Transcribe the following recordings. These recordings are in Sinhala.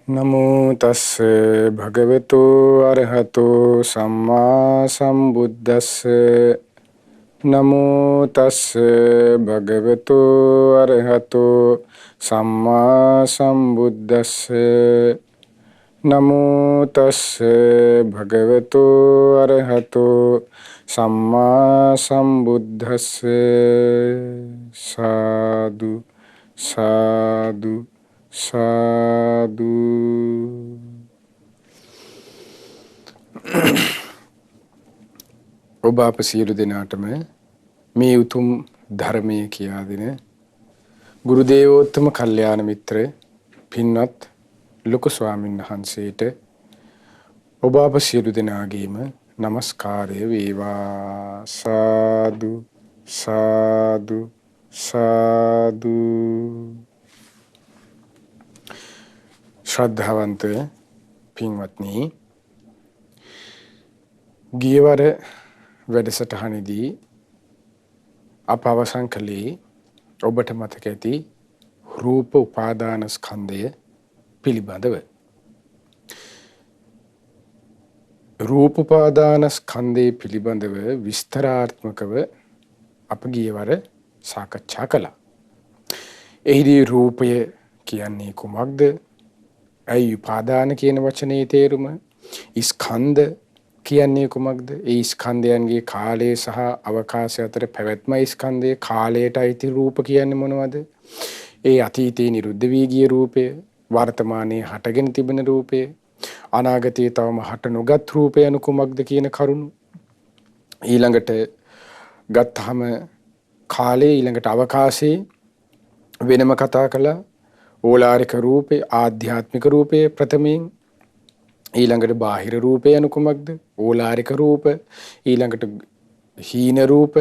නමෝ තස්ස භගවතු අරහතෝ සම්මා සම්බුද්දස්ස නමෝ තස්ස භගවතු අරහතෝ සම්මා සම්බුද්දස්ස නමෝ තස්ස භගවතු අරහතෝ සම්මා සම්බුද්දස්ස සාදු සාදු සාදු. ඔබ අප සියලු දෙනාටම මේ උතුම් ධර්මයේ කියා දෙන ගුරු දේවෝත්තම කල්යාණ මිත්‍ර පින්වත් ලොකු ස්වාමීන් වහන්සේට ඔබ අප සියලු දෙනාගේම নমස්කාරය වේවා. සාදු සාදු සාදු. ශ්‍රද්ධාවන්ත පින්වත්නි, ගියවර වැඩසටහනේදී අප අවසන් කළේ ඔබට මතක ඇති රූප උපාදාන ස්කන්ධය පිළිබඳව. රූප උපාදාන ස්කන්ධය පිළිබඳව විස්තරාත්මකව අප ගියවර සාකච්ඡා කළා. එහිදී රූපය කියන්නේ කුමක්ද? ඇයි උපාදාන කියන වචනේ තේරුම? ස්කන්ධ කියන්නේ කුමක්ද? ඒ ස්කන්ධයන්ගේ කාලය සහ අවකාශය අතර පැවැත්මයි ස්කන්ධය. කාලයට අයිති රූප කියන්නේ මොනවද? ඒ අතීතයේ නිරුද්ධ වී ගිය රූපය, වර්තමානයේ හටගෙන තිබෙන රූපය, අනාගතයේ තවම හට නොගත් රූපය යනු කුමක්ද කියන කරුණු. ඊළඟට ගත්තාම කාලය, ඊළඟට අවකාශයේ වෙනම කතා කළා. ඕලාරික රූපේ, ආධ්‍යාත්මික රූපේ ප්‍රථමයෙන්, ඊළඟට බාහිර රූපය යනු කුමක්ද? ඕලාරික රූප, ඊළඟට හීන රූප,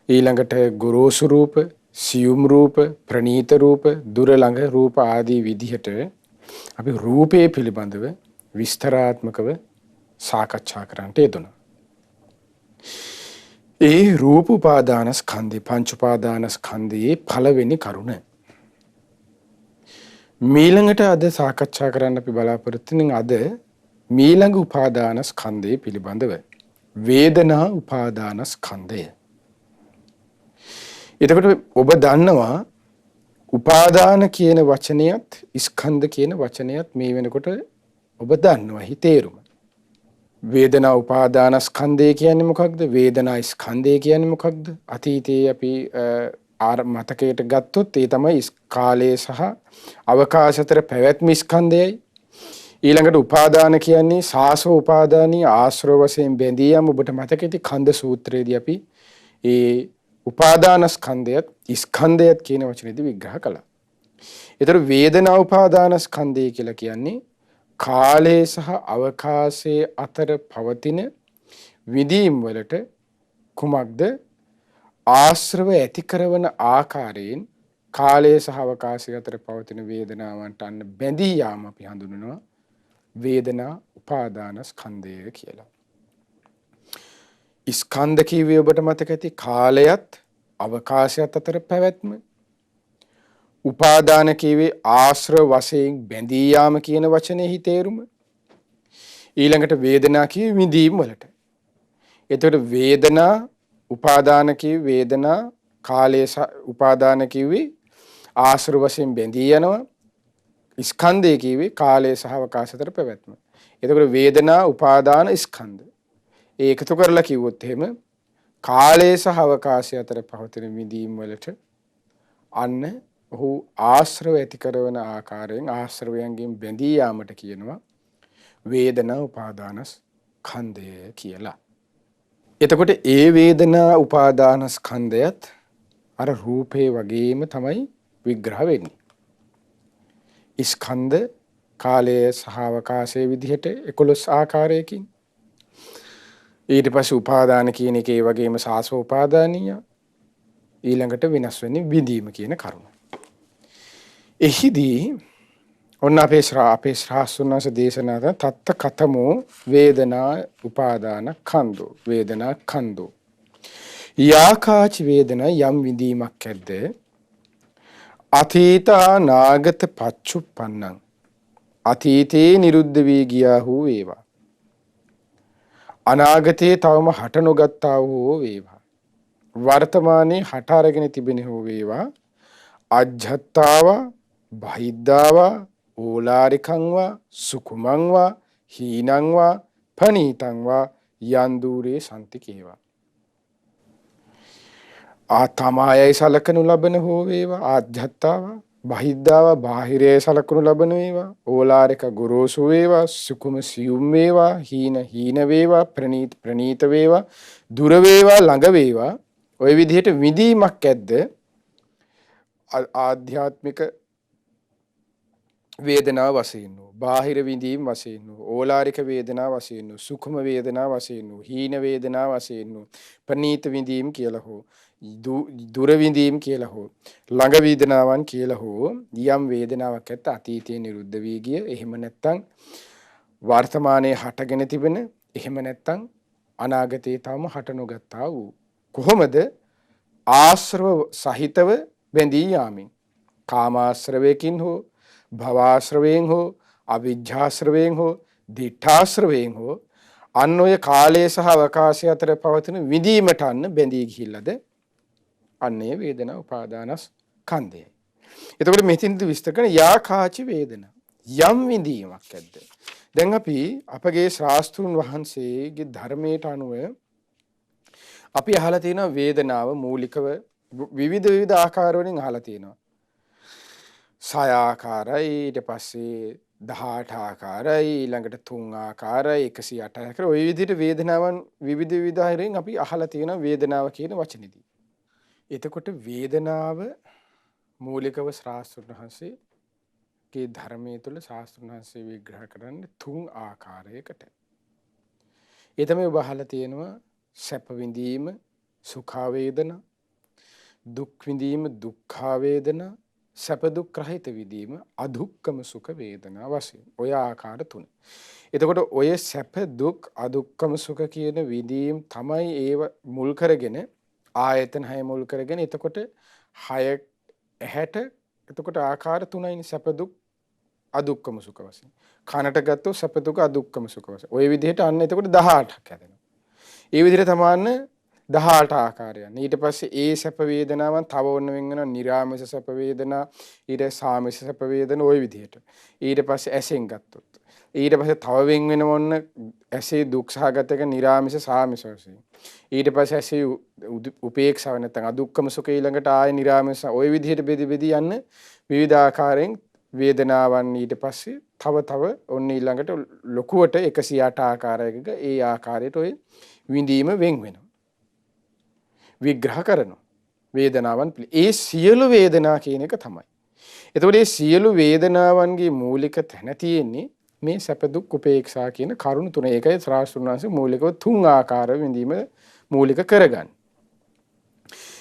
ඊළඟට ගොරෝසු රූප, සියුම් රූප, ප්‍රනීත රූප, දුර ළඟ රූප ආදී විදිහට අපි රූපේ පිළිබඳව විස්තරාත්මකව සාකච්ඡා කරන්නට යෙදුණා. ඒ රූප උපාදාන ස්කන්ධේ, පංච උපාදාන ස්කන්ධයේ පළවෙනි කරුණ මීළඟට අද සාකච්ඡා කරන්න අපි බලාපොරොත්තු වෙන අද මීළඟ උපාදාන ස්කන්ධය පිළිබඳව වේදනා උපාදාන ස්කන්ධය. එතකොට ඔබ දන්නවා උපාදාන කියන වචනයත් ස්කන්ධ කියන වචනයත් මේ වෙනකොට ඔබ දන්නවා හිතේරුම. වේදනා උපාදාන ස්කන්ධය කියන්නේ මොකක්ද? වේදනා ස්කන්ධය කියන්නේ මොකක්ද? අතීතයේ අපි මතකයට ගත්තොත් ඒ තමයි කාලය සහ අවකාශ අතර පැවැත්ම ස්කන්ධයයි. ඊළඟට උපාදාන කියන්නේ සාසව උපාදානී ආශ්‍රව වශයෙන් බැඳී යම්. ඔබට මතක ඇති කන්ද සූත්‍රයේදී අපි ඒ උපාදාන ස්කන්ධයත් ස්කන්ධයත් කියන වචනේදී විග්‍රහ කළා. ඒතර වේදනා උපාදාන ස්කන්ධය කියලා කියන්නේ කාලය සහ අවකාශයේ අතර පවතින විදීම් වලට කුමක්ද ආශ්‍රව ඇති කරන ආකාරයෙන් කාලය සහ අවකාශය අතර පවතින වේදනාවන්ට අන්න බැඳී යාම අපි හඳුනනවා වේදනා උපාදාන ස්කන්ධය කියලා. ස්කන්ධ කිව්වේ ඔබට මතක ඇති කාලයත් අවකාශයත් අතර පැවැත්ම. උපාදාන කිව්වේ ආශ්‍රව වශයෙන් බැඳී යාම කියන වචනේ තේරුම. ඊළඟට වේදනා කිව්වේ විඳීම් වලට. එතකොට වේදනා උපාදාන කිව්වේ වේදනා, කාලය උපාදාන කිව්වේ ආශ්‍රව වශයෙන් බැඳී යනවා. ස්කන්ධය කිව්වේ කාලය සහ අවකාශ අතර පැවැත්ම. එතකොට වේදනා උපාදාන ස්කන්ධ ඒකතු කරලා කිව්වොත් එහෙම කාලය සහ අවකාශය අතර පවතින විඳීම් වලට අන්න ඔහු ආශ්‍රව ඇති කරන ආකාරයෙන් ආශ්‍රවයන්ගෙන් බැඳී යාමට කියනවා වේදනා උපාදාන ස්කන්ධය කියලා. එතකොට ඒ වේදනා උපාදාන ස්කන්ධයත් අර රූපේ වගේම තමයි විග්‍රහ වෙන්නේ. ස්කන්ධ කාලය සහ අවකාශයේ විදිහට 11 ආකාරයකින්. ඊට පස්සේ උපාදාන කියන එක ඒ වගේම සාසව උපාදානීය. ඊළඟට වෙනස් වෙන්නේ විඳීම කියන කරුණ. එහිදී ඔන්න අපේ ශ්‍රාස්තුන්වස දේශනාව තත්ත කතමෝ වේදනා උපාදාන කන්දෝ වේදනා කන්දෝ යාකාච වේදනා යම් විඳීමක් ඇද්ද අතීත නාගත පච්චුප්පන්නං අතීතයේ නිරුද්ධ වී ගියා වූ වේවා. අනාගතයේ තවම හට නොගත්තා වූ වේවා. වර්තමානයේ හට අරගෙන තිබෙන හෝ වේවා. අජ්ජත්තාවා බහිද්ධාවා ඕලාරිකංවා සුකුමංවා හීනංවා පනීතංවා යන්දූරේ සන්තිකේවා. තමයයි සලකනු ලබන හෝ වේවා. ආජ්ජත්තාවා බහිද්ධාවා බාහිරයේ සලකනු ලබන වේවා. ඕලාරික ගොරෝසු වේවා. සුකුම සියුම් වේවා. හීන වේවා. ප්‍රනීත වේවා. දුර වේවා ළඟ වේවා. ඔය විදිහට විඳීමක් ඇද්ද ආධ්‍යාත්මික වේදනාව වශයෙන් වූ, බාහිර විඳීම් වශයෙන් වූ, ඕලාරික වේදනාව වශයෙන් වූ, සුඛම වේදනාව වශයෙන් වූ, හීන වේදනාව වශයෙන් වූ, ප්‍රනීත විඳීම් කියලා හෝ, දුර විඳීම් කියලා හෝ, ළඟ වේදනාවන් කියලා හෝ යම් වේදනාවක් ඇත්ත අතීතයේ නිරුද්ධ වී ගිය, එහෙම නැත්නම් වර්තමානයේ හටගෙන තිබෙන, එහෙම නැත්නම් අනාගතයේ තවම හට නොගත්තා වූ. කොහොමද? ආශ්‍රව සහිතව බැඳී යාමින්. කාමාශ්‍රවයකින් හෝ, භවආශ්‍රවයෙන් හෝ, අවිජ්ජාශ්‍රවයෙන් හෝ, දිඨාශ්‍රවයෙන් හෝ අන්න ඔය කාලය සහ අවකාශය අතර පවතින විඳීමට අන්න බැඳී ගිහිල්ලාද අන්නේ වේදනා උපාදානස්කන්ධයයි. එතකොට මෙතින්ද විස්තර කරන යාකාචි වේදනා යම් විඳීමක් ඇද්ද. දැන් අපි අපගේ ශාස්ත්‍රුන් වහන්සේගේ ධර්මයට අනුව අපි අහලා තියෙනවා වේදනාව මූලිකව විවිධ ආකාර වලින් අහලා තියෙනවා. 6 ආකාරයි, ඊට පස්සේ 18 ආකාරයි, ඊළඟට 3 ආකාරයි, 108 ආකාර. ඔය විදිහට වේදනාවන් විවිධ ආකාරයෙන් අපි අහලා තියෙනවා වේදනාව කියන වචනේදී. එතකොට වේදනාව මූලිකව ශාස්ත්‍රඥ වහන්සේගේ ධර්මයේ තුල ශාස්ත්‍රඥ වහන්සේ විග්‍රහ කරන්නේ 3 ආකාරයකට. ඒ තමයි ඔබ අහලා තියෙනවා සැප විඳීම සුඛ වේදනා, දුක් විඳීම දුක්ඛ වේදනා, සැප දුක් රහිත විඳීම අදුක්කම සුඛ වේදනා වශයෙන්. ඔය ආකාර 3. එතකොට ඔය සැප දුක් අදුක්කම සුඛ කියන විඳීම් තමයි ඒව මුල් කරගෙන ආයතන 6 මුල් කරගෙන එතකොට 6 ඇහැට එතකොට ආකාර 3යිනේ සැප දුක් අදුක්කම සුඛ වශයෙන්. කනට ගත්තොත් සැප දුක අදුක්කම සුඛ වශයෙන්. ඔය විදිහට අන්න එතකොට 18ක් හැදෙනවා. ඒ විදිහට තමයි 18 ආකාරයන්. ඊට පස්සේ ඒ සැප වේදනාවන් තව ඔන්න වෙන වෙනවා නිරාමස සැප වේදනා, ඊට සාමස සැප වේදනා ওই විදිහට. ඊට පස්සේ ඇසෙන් ගත්තොත්. ඊට පස්සේ තව වෙන වෙන ඔන්න ඇසේ දුක් සහගත එක නිරාමස සාමස වශයෙන්. ඊට පස්සේ ඇසේ උපේක්ෂාව නැත්නම් අදුක්කම සුඛ ඊළඟට ආය නිරාමස ওই විදිහට බෙදි යන්න විවිධ ආකාරයෙන් වේදනාවන් ඊට පස්සේ තව ඔන්න ඊළඟට ලොකුවට 108 ආකාරයක ඒ ආකාරයට ඔය විඳීම වෙන් වෙනවා. විග්‍රහ කරනවා වේදනාවන්. ඒ සියලු වේදනා කියන එක තමයි. එතකොට මේ සියලු වේදනාවන්ගේ මූලික තැන තියෙන්නේ මේ සැප දුක් උපේක්ෂා කියන කරුණු තුන. ඒකයි ශාස්ත්‍රඥාන්සේ මූලිකව 3 ආකාර විඳීම මූලික කරගන්නේ.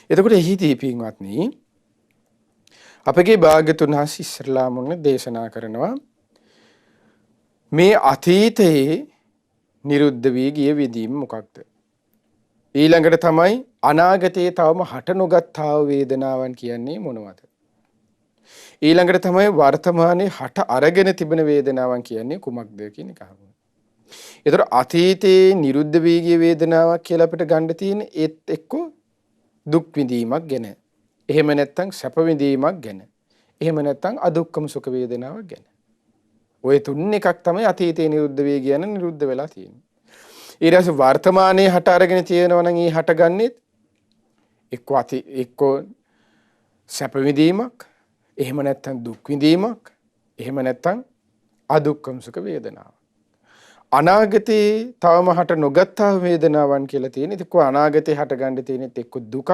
එතකොට එහිදී පින්වත්නි අපගේ භාග්‍යතුන් වහන්සේ ඉස්ලාම වුණ දේශනා කරනවා මේ අතීතයේ නිරුද්ධ වී ගිය විඳීම මොකක්ද? ඊළඟට තමයි අනාගතයේ තවම හට නොගත්තා වූ වේදනාවන් කියන්නේ මොනවද? ඊළඟට තමයි වර්තමානයේ හට අරගෙන තිබෙන වේදනාවන් කියන්නේ කුමක්ද කියන එක අහනවා. ඒතර අතීතයේ නිරුද්ධ වී ගිය වේදනාවක් කියලා අපිට ගන්න තියෙන ඒත් එක්ක දුක් විඳීමක් ගැන. එහෙම නැත්නම් සැප විඳීමක් ගැන. එහෙම නැත්නම් අදුක්කම සුඛ වේදනාවක් ගැන. ඔය තුන් එකක් තමයි අතීතයේ නිරුද්ධ වී ගියන නිරුද්ධ වෙලා තියෙන්නේ. ඊට පස්සේ වර්තමානයේ හට අරගෙන තියෙනවා නම් ඊ හටගන්නේ එක්ක සැප විඳීමක්, එහෙම නැත්නම් දුක් විඳීමක්, එහෙම නැත්නම් අදුක්කම සුඛ වේදනාවක්. අනාගතේ තවම හට නොගත්තා වේදනාවන් කියලා තියෙන. ඒක අනාගතේ හට ගන්න තියෙනෙත් එක්ක දුකක්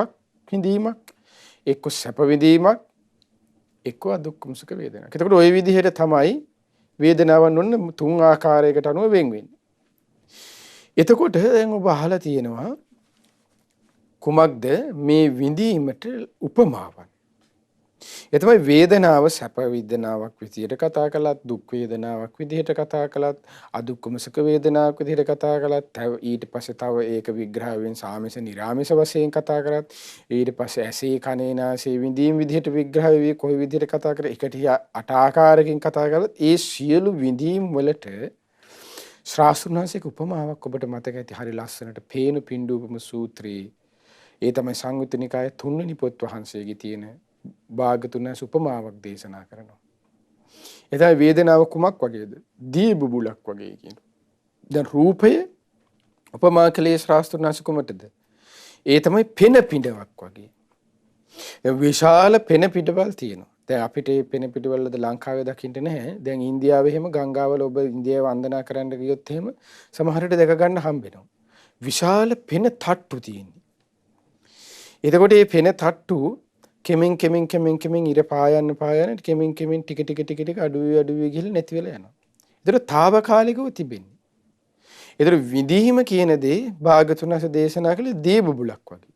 විඳීමක්, එක්ක සැප විඳීමක්, එක්ක අදුක්කම සුඛ වේදනාවක්. එතකොට ওই විදිහට තමයි වේදනාවන් ඔන්න 3 ආකාරයකට අනුව වෙන් වෙන්නේ. එතකොට දැන් ඔබ අහලා තියෙනවා කුමක්ද මේ විඳීමට උපමාවන්? ඒ තමයි වේදනාව සැප වේදනාවක් විදිහට කතා කළත්, දුක් වේදනාවක් විදිහට කතා කළත්, අදුක්කම සුඛ වේදනාවක් විදිහට කතා කළත්, ඊට පස්සේ තව ඒක විග්‍රහයෙන් සාමිස නිරාමිස වශයෙන් කතා කරත්, ඊට පස්සේ ඇසේ කනේ නාසයේ විඳීම් විදිහට විග්‍රහ වෙවි කොයි විදිහට කතා කරේ එකට අට ආකාරයකින් කතා කළත් ඒ සියලු විඳීම් වලට ශාස්ත්‍රඥාසික උපමාවක් ඔබට මතක ඇති හරි ලස්සනට පේන පින්ඩූපම සූත්‍රයේ ඒ තමයි සංයුත්ත නිකායේ 3 වෙනි පොත් වහන්සේගේ තියෙන භාගතුන් උපමාවක් දේශනා කරනවා. එතන වේදනාව කුමක් වගේද? දී බුබුලක් වගේ කියනවා. දැන් රූපය උපමා කළේ ශාස්ත්‍රඥාස කුමටද? ඒ තමයි පෙන පිඬවක් වගේ. දැන් විශාල පෙන පිඬවල් තියෙනවා. දැන් අපිට මේ පෙන පිඬවල්ද ලංකාවේ දකින්න නැහැ. දැන් ඉන්දියාවේ එහෙම ගංගාවල ඔබ ඉන්දියාව වන්දනා කරන්න ගියොත් එහෙම සමහරට දැක ගන්න හම්බෙනවා. විශාල පෙන තට්ටු තියෙනවා. එතකොට මේ පෙන තට්ටු කෙමින් ඉර පායන්න කෙමින් ටික අඩුවේ ගිහලා නැති වෙලා යනවා. ඒතර తాවකාලිකව තිබෙන්නේ. ඒතර විදීම කියන දේ භාගතුන්ස දේශනා කළේ දී බුබුලක් වගේ.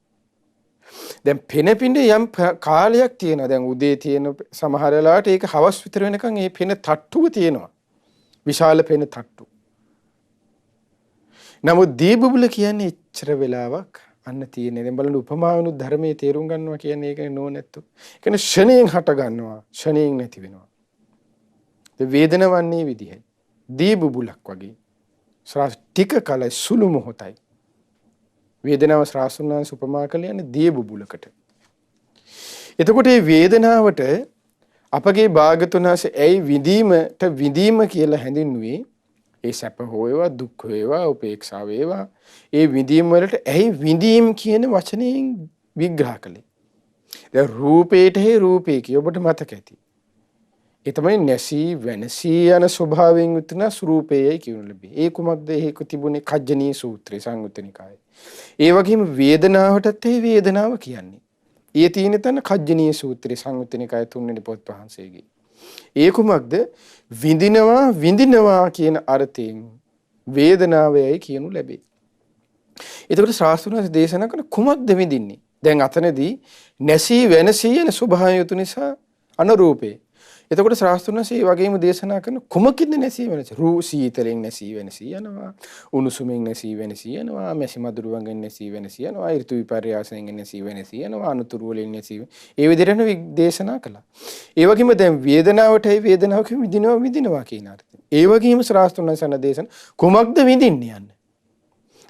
දැන් පෙන පිඬ යම් කාලයක් තියෙනවා. දැන් උදේ තියෙන සමහර වෙලාවට ඒක හවස් විතර වෙනකන් මේ පෙන තට්ටුව තියෙනවා. විශාල පෙන තට්ටු. නමුත් දී බුබුල කියන්නේ එච්චර වෙලාවක් අන්න තියෙන්නේ. දැන් බලන්න උපමාවනුත් ධර්මයේ තේරුම් ගන්නවා කියන්නේ ඒකනේ නෝනැත්තු. ඒ කියන්නේ ෂණයෙන් හට ගන්නවා, ෂණයෙන් නැති වෙනවා. ඒ වේදනවන්නේ විදිහයි. දී බුබුලක් වගේ. ටික කලයි සුළු මොහොතයි. වේදනාව ශාස්ත්‍රඥාන්ස උපමා කළේ දී බුබුලකට. එතකොට මේ වේදනාවට අපගේ භාගතුනාස ඇයි විඳීම කියලා හැඳින්වුවේ? ඒ සැප හොයවා දුක් වේවා උපේක්ෂා වේවා ඒ විඳීම් වලට ඇයි විඳීම් කියන වචනයෙන් විග්‍රහ කළේ? දැන් රූපේට හේ රූපේ කිය ඔබට මතක ඇති. ඒ තමයි නැසී වෙනසී යන ස්වභාවයෙන් යුතුන ස්වરૂපයයි කියනු ලැබේ. ඒ කුමක්ද? ඒක තිබුණේ කජ්ජනී සූත්‍රයේ සංයුත්ත නිකායේ. ඒ වගේම වේදනාවටත් ඒ වේදනාව කියන්නේ. ඒ තියෙන තැන කජ්ජනී සූත්‍රයේ සංයුත්ත නිකායේ 3 වෙනි පොත් වහන්සේගේ. ඒ කුමක්ද? විඳිනවා කියන අර්ථයෙන් වේදනාවයයි කියනු ලැබේ. එතකොට ශාස්ත්‍රඥ දේශනා කරන කුමක්ද විඳින්නේ? දැන් අතනදී නැසී වෙනසී යන ස්වභාවය යුතු නිසා අනුරූපේ. එතකොට ශාස්ත්‍රඥ වගේම දේශනා කරන කුමකින්ද නැසී වෙනසී? සීතලෙන් නැසී වෙනසී යනවා, උණුසුමින් නැසී වෙනසී යනවා, මැසි මදුරු වංගෙන් නැසී වෙනසී යනවා, ඍතු විපර්යාසයෙන් නැසී වෙනසී යනවා, අනුතුරු වලින් නැසී. ඒ විදිහට දේශනා කළා. ඒ වගේම දැන් වේදනාවටයි වේදනාවක විඳිනවා කියන අර්ථය. ඒ වගේම ශාස්ත්‍රඥ සන දේශන කුමක්ද විඳින්නේ යන්නේ?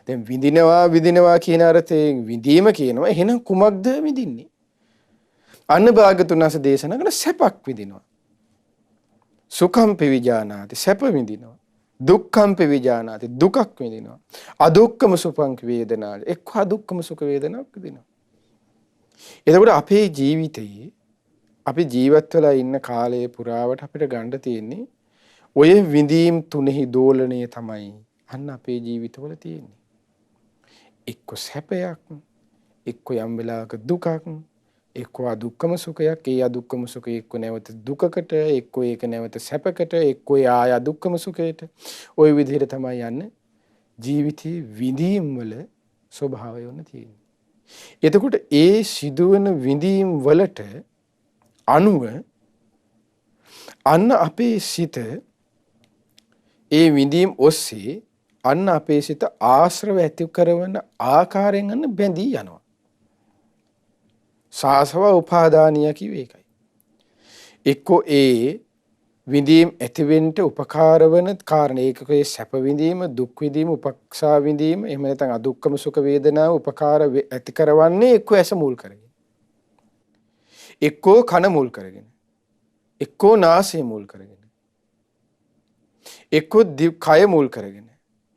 දැන් විඳිනවා කියන අර්ථයෙන් විඳීම කියනවා. එහෙනම් කුමක්ද විඳින්නේ? අන්න භාගතුන්ස දේශනා කරන සැපක් විඳිනවා. සුඛම් පිවිජානාති සැප විඳිනවා. දුක්ඛම් පිවිජානාති දුකක් විඳිනවා. අදුක්ඛම සුඛං වේදනාව එක්ක අදුක්ඛම සුඛ වේදනාවක් විඳිනවා. එතකොට අපේ ජීවිතයේ අපි ජීවත් වෙලා ඉන්න කාලයේ පුරාවට අපිට ගන්න තියෙන්නේ ඔය විඳීම් තුනෙහි දෝලණය තමයි අන්න අපේ ජීවිතවල තියෙන්නේ. එක්ක සැපයක්, එක්ක යම් වෙලාවක දුකක්, එක්ක අදුක්කම සුඛයක්. ඒ අදුක්කම සුඛය එක්ක නැවත දුකකට, එක්ක ඒක නැවත සැපකට, එක්ක ආය අදුක්කම සුඛයට. ওই විදිහට තමයි යන්නේ ජීවිතයේ විඳීම් වල ස්වභාවය වුණ තියෙන්නේ. එතකොට ඒ සිදුවන විඳීම් වලට අනුව අන්න අපේ සිත ඒ විඳීම් ඔස්සේ අන්න අපේ සිත ආශ්‍රව ඇති කරන ආකාරයෙන් අන්න බැඳී යනවා. සාසව උපාදානිය කිව්වේ ඒකයි. එක්කෝ ඒ විඳීම් ඇතිවෙන්න උපකාර වන කාරණා ඒකකේ සැප විඳීම, දුක් විඳීම, උපක්ෂා විඳීම, එහෙම නැත්නම් අදුක්කම සුඛ වේදනාව උපකාර ඇති කරවන්නේ එක්කෝ ඇස මුල් කරගෙන. එක්කෝ කන මුල් කරගෙන. එක්කෝ නාසය මුල් කරගෙන. එක්කෝ කය මුල් කරගෙන.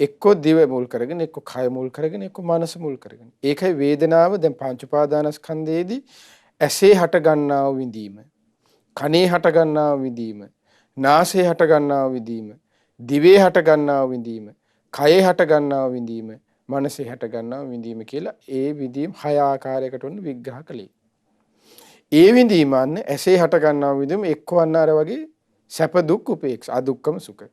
එක්කෝ දිව මුල් කරගෙන, එක්කෝ කය මුල් කරගෙන, එක්කෝ මනස මුල් කරගෙන. ඒකයි වේදනාව දැන් පංච උපාදානස්කන්ධයේදී ඇසේ හට ගන්නා වූ විඳීම, කනේ හට ගන්නා වූ විඳීම, නාසයේ හට ගන්නා වූ විඳීම, දිවේ හට ගන්නා වූ විඳීම, කයේ හට ගන්නා වූ විඳීම, මනසේ හට ගන්නා වූ විඳීම කියලා ඒ විඳීම් 6 ආකාරයකට උන් විග්‍රහ කළේ. ඒ විඳීම අන්න ඇසේ හට ගන්නා වූ විඳීම එක්කවන්න අර වගේ සැප දුක් උපේක්ෂා අදුක්කම සුඛ.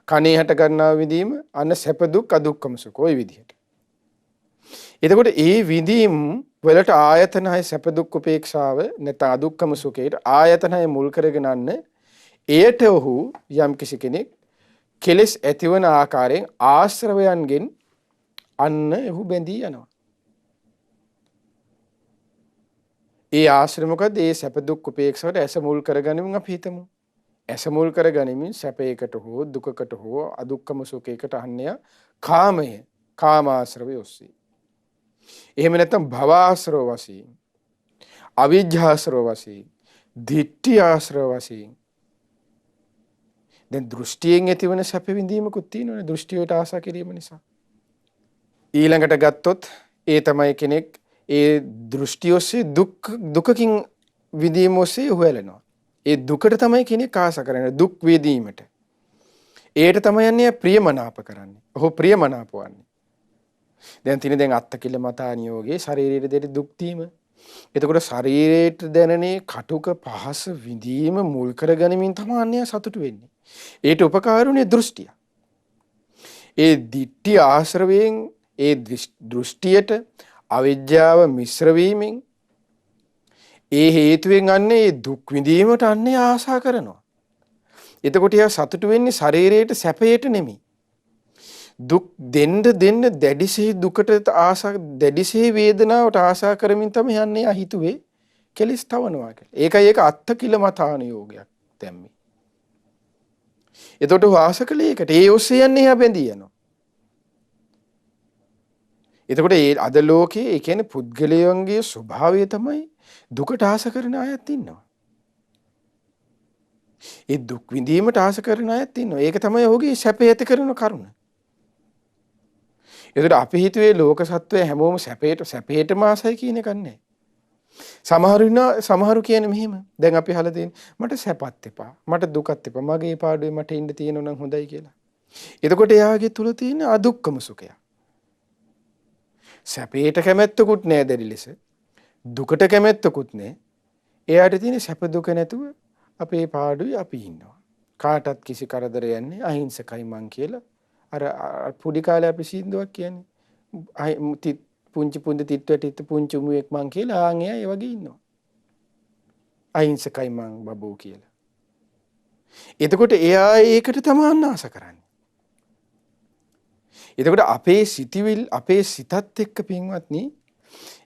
කනේ හට ගන්නා විඳීම අන්න සැප දුක් අදුක්කම සුඛ ওই විදිහට. එතකොට ඒ විඳීම් වලට ආයතනයි සැප දුක් උපේක්ෂාව නැත්නම් අදුක්කම සුඛයට ආයතනයි මුල් කරගෙන යන්න එයට ඔහු යම් කිසි කෙනෙක් කෙලස් ඇතිවන ආකාරයෙන් ආශ්‍රවයන්ගෙන් අන්න ඔහු බැඳී යනවා. ඒ ආශ්‍රය මොකද? ඒ සැප දුක් උපේක්ෂාවට ඇස මුල් කරගනිමින් අපි හිතමු. ඇස මුල් කරගනිමින් සැපයකට හෝ දුකකට හෝ අදුක්කම සුඛයකට අන්නේ කාමය කාමාශ්‍රවය ඔස්සේ. එහෙම නැත්නම් භවආශ්‍රව වශයෙන්, අවිජ්ජාශ්‍රව වශයෙන්, ditthi ආශ්‍රව වශයෙන්. දැන් දෘෂ්ටියෙන් ඇතිවන සැප විඳීමකුත් තියෙනවනේ දෘෂ්ටියට ආසා කිරීම නිසා. ඊළඟට ගත්තොත් ඒ තමයි කෙනෙක් ඒ දෘෂ්ටි ඔස්සේ දුකකින් විඳීම ඔස්සේ හොයලනවා. ඒ දුකට තමයි කෙනෙක් ආසා කරන්නේ දුක් විඳීමට. ඒට තමයි යන්නේ ප්‍රියමනාප කරන්නේ. ඔහු ප්‍රියමනාප වන්නේ. දැන් අත්ති කිල මතා නියෝගේ ශරීරයේ දෙන දුක් දීම. එතකොට ශරීරයට දැනෙනේ කටුක පහස විඳීම මුල් කරගනිමින් තමයි අන්‍ය සතුටු වෙන්නේ. ඒට උපකාරුනේ දෘෂ්ටිය. ඒ ditthi ආශ්‍රවයෙන් ඒ දෘෂ්ටියට අවිද්‍යාව මිශ්‍ර වීමෙන් ඒ හේතුවෙන් අන්නේ දුක් විඳීමට අන්නේ ආසා කරනවා. එතකොට යා සතුටු වෙන්නේ ශරීරයට සැපයට නෙමෙයි. දුක් දෙන්න දැඩිසේ දුකට ආසා දැඩිසේ වේදනාවට ආසා කරමින් තමයි යන්නේ හිතුවේ කෙලිස් තවනවා කියලා. ඒකයි ඒක අත්ති කිල මතාන යෝගයක් දැම්මේ. එතකොට වාසකලේ එකට ඒ ඔස්සේ යන්නේ යා බැඳී යනවා. එතකොට ඒ අද ලෝකයේ ඒ කියන්නේ පුද්ගලයන්ගේ ස්වභාවය තමයි දුකට ආස කරන අයත් ඉන්නවා. ඒ දුක් විඳීමට ආස කරන අයත් ඉන්නවා. ඒක තමයි ඔහුගේ සැපය ඇති කරන කරුණ. එතකොට අපි හිතුවේ ලෝක සත්වය හැමෝම සැපේටම ආසයි කියන එකක් නැහැ. සමහරු කියන්නේ මෙහෙම. දැන් අපි අහලා තියෙන මට සැපත් එපා. මට දුකත් එපා. මගේ පාඩුවේ මට ඉන්න තියෙනවා නම් හොඳයි කියලා. එතකොට එයාගේ තුල තියෙන අදුක්කම සුඛය. සැපේට කැමැත්තකුත් නැහැ දැඩි ලෙස. දුකට කැමැත්තකුත් නැහැ. එයාට තියෙන සැප දුක නැතුව අපේ පාඩුවේ අපි ඉන්නවා. කාටත් කිසි කරදරයක් නැහැ. අහිංසකයි මං කියලා. අර පුඩි කාලේ අපි සින්දුවක් කියන්නේ පුංචි තිට්ටට පුංචි උමුෙක් මං කියලා ආන් එයා ඒ වගේ ඉන්නවා. අහිංසකයි මං බබෝ කියලා. එතකොට එයා ඒකට තමයි ආස කරන්නේ. එතකොට අපේ සිතත් එක්ක පින්වත්නි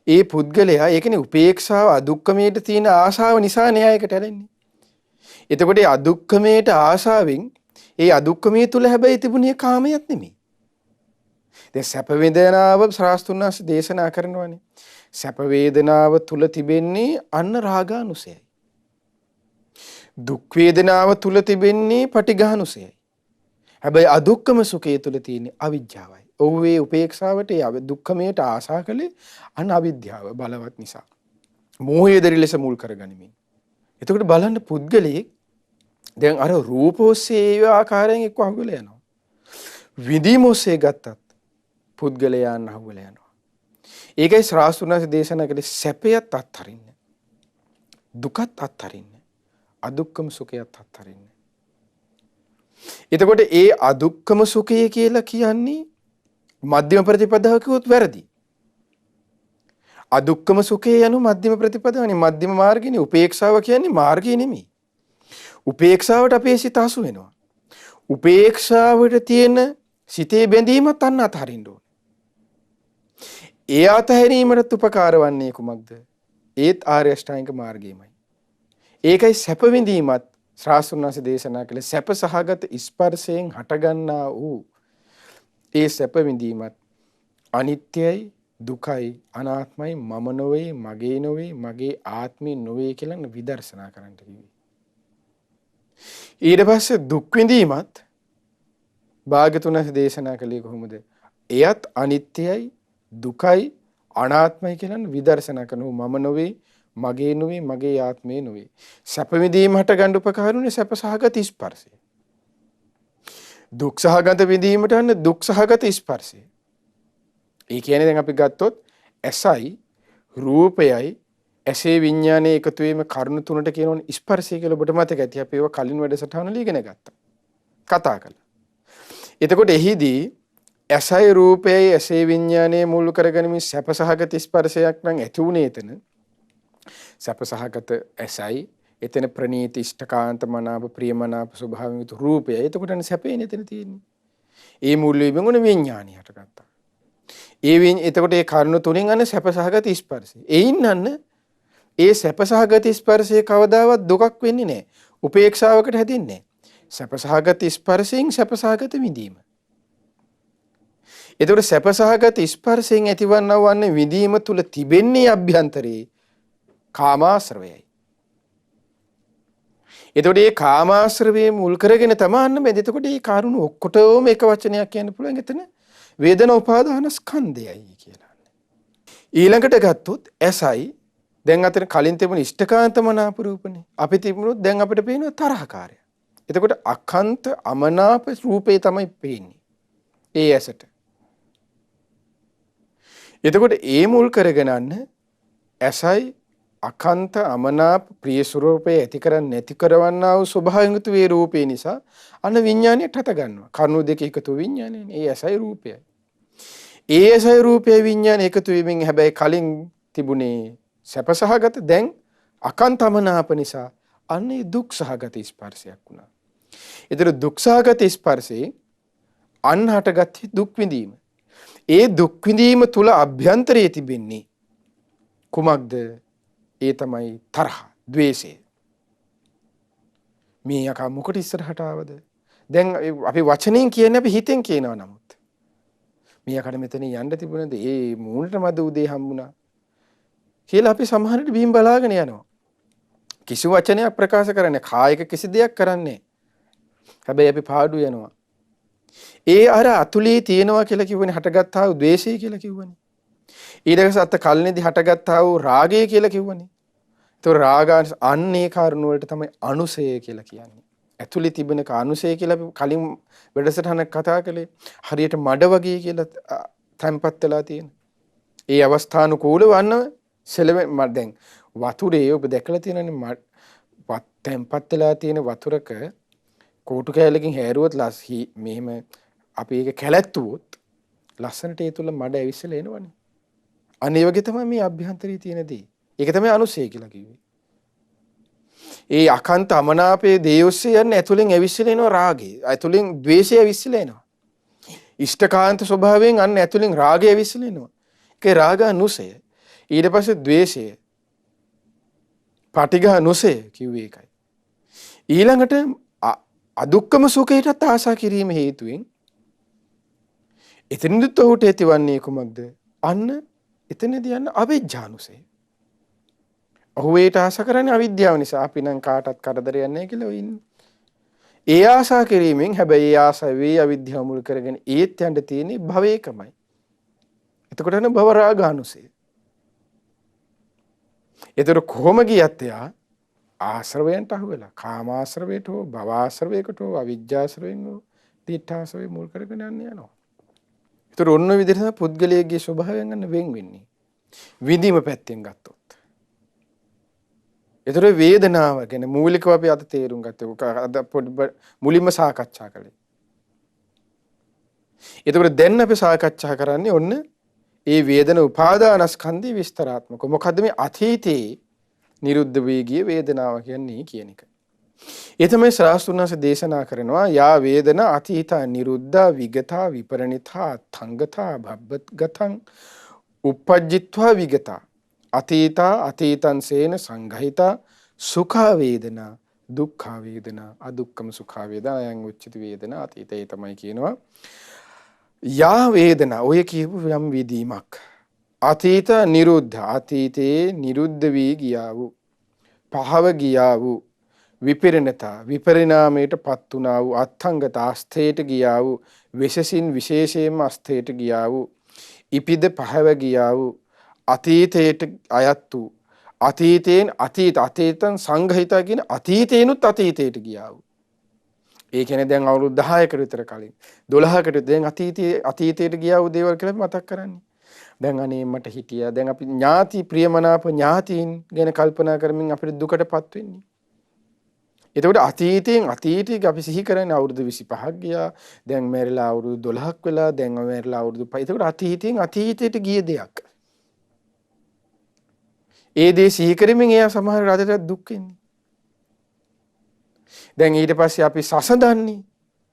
ඒ පුද්ගලයා ඒ කියන්නේ උපේක්ෂාව අදුක්කමයට තියෙන ආශාව නිසා නේ ඒකට ඇලෙන්නේ. එතකොට ඒ අදුක්කමයට ආශාවෙන් ඒ අදුක්කමයේ තුල හැබැයි තිබුණේ කාමයක් නෙමෙයි. දැන් සැප වේදනාව ශාස්ත්‍රුණාස් දේශනා කරනවානේ. සැප වේදනාව තුල තිබෙන්නේ අන්න රාගානුසයයි. දුක් වේදනාව තුල තිබෙන්නේ පටිඝානුසයයි. හැබැයි අදුක්කම සුඛය තුල තියෙන්නේ අවිජ්ජාවයි. ඔහු ඒ උපේක්ෂාවට ඒ දුක්ඛමයට ආශා කළේ අන්න අවිද්‍යාව බලවත් නිසා. මෝහය දරි ලෙස මුල් කරගනිමින්. එතකොට බලන්න පුද්ගලයේ දැන් අර රූපෝස්සේ ඒ ආකාරයෙන් එක්ක අහුවෙලා යනවා. විදීමෝස්සේ ගත්තත් පුද්ගලයන් අහුවෙලා යනවා. ඒකයි ශාස්ත්‍රුණාස් දේශනා කළේ සැපයත් අත්හරින්න. දුකත් අත්හරින්න. අදුක්කම සුඛයත් අත්හරින්න. එතකොට ඒ අදුක්කම සුඛය කියලා කියන්නේ මධ්‍යම ප්‍රතිපදාව කිව්වොත් වැරදි. අදුක්කම සුඛය යනු මධ්‍යම ප්‍රතිපදාවනේ මධ්‍යම මාර්ගයනේ. උපේක්ෂාව කියන්නේ මාර්ගය නෙමෙයි. උපේක්ෂාවට අපේ සිත හසු වෙනවා. උපේක්ෂාවට තියෙන සිතේ බැඳීමත් අන්න අතහරින්න ඕනේ. ඒ අතහැරීමට උපකාර වන්නේ කුමක්ද? ඒත් ආර්ය අෂ්ටාංගික මාර්ගයමයි. ඒකයි සැප විඳීමත් ශාස්ත්‍රුණාස් දේශනා කළේ සැප සහගත ස්පර්ශයෙන් හටගන්නා වූ ඒ සැප විඳීමත් අනිත්‍යයි දුකයි අනාත්මයි මම නොවේ මගේ නොවේ මගේ ආත්මේ නොවේ කියලා විදර්ශනා කරන්න කිව්වේ. ඊට පස්සේ දුක් විඳීමත් භාග්‍යතුන්ස් දේශනා කළේ කොහොමද? එයත් අනිත්‍යයි දුකයි අනාත්මයි කියලා විදර්ශනා කරනවා. මම නොවේ මගේ නොවේ මගේ ආත්මේ නොවේ. සැප විඳීම හට ගන්න උපකාරුනේ සැප සහගත ස්පර්ශය. දුක් සහගත විඳීමට යන දුක් සහගත ස්පර්ශය. ඒ කියන්නේ දැන් අපි ගත්තොත් ඇසයි රූපයයි ඇසේ විඥානයේ එකතු වීම කරුණු තුනට කියනෝනේ ස්පර්ශය කියලා ඔබට මතක ඇති. අපි ඒවා කලින් වැඩසටහන ලියගෙන ගත්තා. කතා කළා. එතකොට එහිදී ඇසයි රූපයයි ඇසේ විඥානයේ මුල් කරගෙන මේ සැපසහගත ස්පර්ශයක් නම් ඇති උනේ එතන. සැපසහගත ඇසයි එතන ප්‍රනීත ඉෂ්ඨකාන්ත මනාප ප්‍රියමනාප ස්වභාවයෙන් යුතු රූපය. එතකොටනේ සැපේනේ එතන තියෙන්නේ. ඒ මුල් වීමෙන් උන විඥානිය හටගත්තා. එතකොට ඒ කරුණු තුنين අන්න සැපසහගත ස්පර්ශය. එයින් අන්න ඒ සැපසහගත ස්පර්ශයේ කවදාවත් දුකක් වෙන්නේ නැහැ. උපේක්ෂාවකට හැදෙන්නේ නැහැ. සැපසහගත ස්පර්ශයෙන් සැපසහගත විඳීම. එතකොට සැපසහගත ස්පර්ශයෙන් ඇතිවන්නා වන්නේ විඳීම තුල තිබෙන්නේ අභ්‍යන්තරේ කාමාශ්‍රවයයි. එතකොට මේ කාමාශ්‍රවයේ මුල් කරගෙන තමයි මේ එතකොට මේ කාරුණු ඔක්කොටම එක වචනයක් කියන්න පුළුවන් එතන වේදනා උපාදාන ස්කන්ධයයි කියලා. ඊළඟට ගත්තොත් ඇසයි දැන් අතන කලින් තිබුණ ඉෂ්ඨකාන්ත මනාප රූපනේ. අපි තිබුණොත් දැන් අපිට පේනවා තරහකාරය. එතකොට අකන්ත අමනාප රූපේ තමයි පේන්නේ. ඒ ඇසට. එතකොට ඒ මුල් කරගෙන ඇසයි අකන්ත අමනාප ප්‍රිය ස්වરૂපේ ඇති කරන්නේ නැති කරවන්නා වූ ස්වභාවයෙන් යුතු වේ රූපේ නිසා අන විඥාණයට හට ගන්නවා. කර්ණු දෙක එකතු විඥානයනේ. ඒ ඇසයි රූපයයි. ඒ ඇසයි රූපයයි විඥාන එකතු වීමෙන් හැබැයි කලින් තිබුණේ සැපසහගත දැන් අකන්ත අමනාප නිසා අන්නේ දුක් සහගත ස්පර්ශයක් වුණා. ඒතර දුක් සහගත ස්පර්ශේ අන් හටගත් දුක් විඳීම. ඒ දුක් විඳීම තුල අභ්‍යන්තරයේ තිබෙන්නේ කුමක්ද? ඒ තමයි තරහ, ද්වේෂය. මේ යකා මොකට ඉස්සරහට ආවද? දැන් අපි වචනෙන් කියන්නේ අපි හිතෙන් කියනවා නමුත්. මේ යකට මෙතන යන්න තිබුණද ඒ මූණට මද උදේ හම්බුණා කියලා අපි සමහරට බීම් බලාගෙන යනවා. කිසි වචනයක් ප්‍රකාශ කරන්නේ කායික කිසි දෙයක් කරන්නේ. හැබැයි අපි පාඩු යනවා. ඒ අර අතුලේ තියෙනවා කියලා කිව්වනේ හටගත්තා වූ ද්වේෂය කියලා කිව්වනේ. ඊළඟට අත කල්නේදී හටගත්තා වූ රාගය කියලා කිව්වනේ. ඒතොර රාගාන අන්නේ කාරණු වලට තමයි අනුසය කියලා කියන්නේ. ඇතුලේ තිබෙන කානුසය කියලා අපි කලින් වැඩසටහනක් කතා කළේ. හරියට මඩ වගේ කියලා තැම්පත් වෙලා තියෙන. ඒ අවස්ථානුකූලව වන්න දැන් වතුරේ ඔබ දැකලා තියෙනනේ තැම්පත් වෙලා තියෙන වතුරක කෝටු කෑල්ලකින් හැරුවොත් මෙහෙම අපි ඒක කැලැත්තුවොත් ලස්සනට ඒ තුල මඩ ඇවිස්සලා එනවනේ. අනේ වගේ තමයි මේ අභ්‍යන්තරයේ තියෙන දේ. ඒක තමයි අනුසය කියලා කිව්වේ. ඒ අකන්ත අමනාපයේ දේයොස්සේ යන්නේ ඇතුලෙන් ඇවිස්සලා එනවා රාගය. ඇතුලෙන් ද්වේෂය ඇවිස්සලා එනවා. ඉෂ්ඨකාන්ත ස්වභාවයෙන් අන්න ඇතුලෙන් රාගය ඇවිස්සලා එනවා. ඒකේ රාග අනුසය. ඊට පස්සේ ද්වේෂය. පටිඝ අනුසය කිව්වේ ඒකයි. ඊළඟට අදුක්කම සුඛයටත් ආශා කිරීම හේතුවෙන් එතනදිත් ඔහුට ඇතිවන්නේ කුමක්ද? අන්න එතනදී යන අවිජ්ජානුසය. ඔහු ඒට ආශා කරන්නේ අවිද්‍යාව නිසා. අපි නම් කාටවත් කරදරයක් නැහැ කියලා ඉන්නේ. ඒ ආශා කිරීමෙන් හැබැයි ඒ ආශාව වේ අවිද්‍යාව මුල් කරගෙන ඒත් යන්න තියෙන්නේ භවයකමයි. එතකොට යන භව රාගානුසය. ඒතර කොහොම ගියත් යා ආශ්‍රවයන්ට අහු වෙලා කාමාශ්‍රවයට හෝ භවආශ්‍රවයකට හෝ අවිජ්ජාශ්‍රවයෙන් හෝ තීඨාශ්‍රවය මුල් කරගෙන යනවා. ඒතර ඔන්න විදිහට පුද්ගලයේ ස්වභාවයෙන් ගන්න වෙන් වෙන්නේ. විඳීම පැත්තෙන් ගත්තොත්. ඒතර වේදනාව ගැන මූලිකව අපි අද තේරුම් ගත්තා. අද මුලින්ම සාකච්ඡා කළේ. ඒතර දැන් අපි සාකච්ඡා කරන්නේ ඔන්න ඒ වේදන උපාදානස්කන්ධය විස්තරාත්මක. මොකද්ද මේ අතීතේ නිරුද්ධ වේ ගිය වේදනාව කියන්නේ කියන එක. ඒ තමයි ශාස්ත්‍රඥාස දේශනා කරනවා යා වේදන අතීතා නිරුද්ධා විගතා විපරණිතා තංගතා භබ්බගතං උපජ්ජිත්වා විගතා අතීතා අතීතං සේන සංඝහිතා සුඛා වේදනා දුක්ඛා වේදනා අදුක්ඛම සුඛා වේදනා යං උච්චති වේදනා අතීතේ තමයි කියනවා. යා වේදනා ඔය කියපු යම් විදීමක් අතීත නිරුද්ධ අතීතේ නිරුද්ධ වී ගියා වූ පහව ගියා වූ විපරිණතා විපරිණාමයට පත් වුණා වූ අත්ංගත අස්ථේට ගියා වූ විශේෂින් විශේෂයෙන්ම අස්ථේට ගියා වූ ඉපිද පහව ගියා වූ අතීතයට අයත් වූ අතීතයෙන් අතීතං සංඝහිතා කියන අතීතේනුත් අතීතයට ගියා වූ ඒ කියන්නේ දැන් අවුරුදු 10කට විතර කලින් 12කට දැන් අතීතයට ගියා වූ දේවල් කියලා මතක් කරන්නේ. දැන් අනේ මට හිටියා. දැන් අපි ඥාති ප්‍රියමනාප ඥාතීන් ගැන කල්පනා කරමින් අපිට දුකටපත් වෙන්නේ. එතකොට අතීතයෙන් අතීතයක අපි සිහි කරන්නේ අවුරුදු 25ක් ගියා. දැන් මෙරලා අවුරුදු 12ක් වෙලා. දැන් මෙරලා අවුරුදු 5. එතකොට අතීතයෙන් අතීතයට ගිය දෙයක්. ඒ දේ සිහි කරමින් එයා සමහර රටට දුක් වෙන්නේ. දැන් ඊට පස්සේ අපි සසඳන්නේ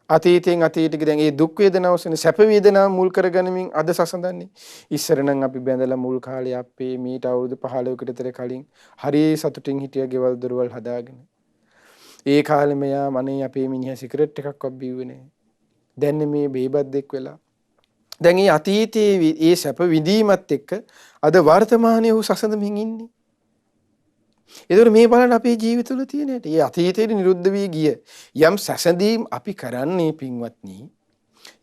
අතීතයෙන් අතීතෙක දැන් ඒ දුක් වේදනාව සෙන සැප වේදනාව මුල් කරගනිමින් අද සසඳන්නේ. ඉස්සර නම් අපි බැඳලා මුල් කාලේ අපේ මීට අවුරුදු 15කට විතර කලින් හරිය සතුටින් හිටිය ගෙවල් දොරවල් හදාගෙන. ඒ කාලේ මෙයා මනේ අපේ මිනිහා සිගරට් එකක්වත් බිව්වේ නැහැ. දැන් මේ බේබද්දෙක් වෙලා. දැන් මේ අතීතයේ ඒ සැප විඳීමත් එක්ක අද වර්තමානයේ උ සසඳමින් ඉන්නේ. ඒතර මේ බලන්න අපේ ජීවිත තුළ තියෙන හැටි. ඒ අතීතයේ නිරුද්ධ වී ගිය යම් සැසඳීම් අපි කරන්නේ පින්වත්නි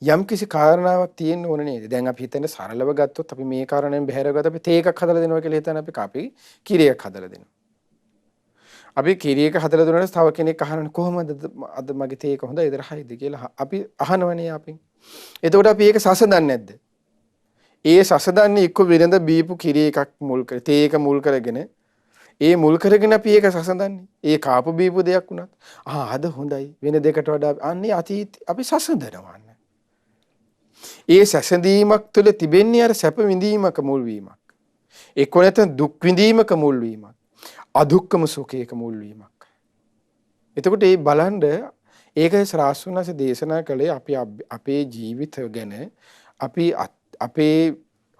යම් කිසි කාරණාවක් තියෙන්න ඕන නේද? දැන් අපි හිතන්නේ සරලව ගත්තොත් අපි මේ කාරණයෙන් බැහැරගත්ත අපි තේ එකක් හදලා දෙනවා කියලා හිතන අපි කිරියක් හදලා දෙනවා. අපි කිරියක හදලා දුන්නාට තව කෙනෙක් අහනවා කොහොමද අද මගේ තේ එක හොඳයිද රහයිද කියලා අපි අහනවනේ අපි. එතකොට අපි ඒක සසඳන්නේ නැද්ද? ඒ සසඳන්නේ එක්ක වෙනද බීපු කිරි එකක් මුල් කර තේ එක මුල් කරගෙන ඒ මුල් කරගෙන අපි ඒක සසඳන්නේ. ඒ කාපු බීපු දෙයක් වුණත් අද හොඳයි වෙන දෙකට වඩා අන්නේ අතීත අපි සසඳනවා. ඒ සසඳීමක් තුළ තිබෙන්නේ අර සැප විඳීමක මුල් වීමක්. එක්ක නැත්නම් දුක් විඳීමක මුල් වීමක්. අදුක්කම සුඛයක මුල් වීමක්. එතකොට මේ බලන්න ඒකයි ශ්‍රාස්තුනස දේශනා කළේ අපි අපේ ජීවිත ගැන අපි අපේ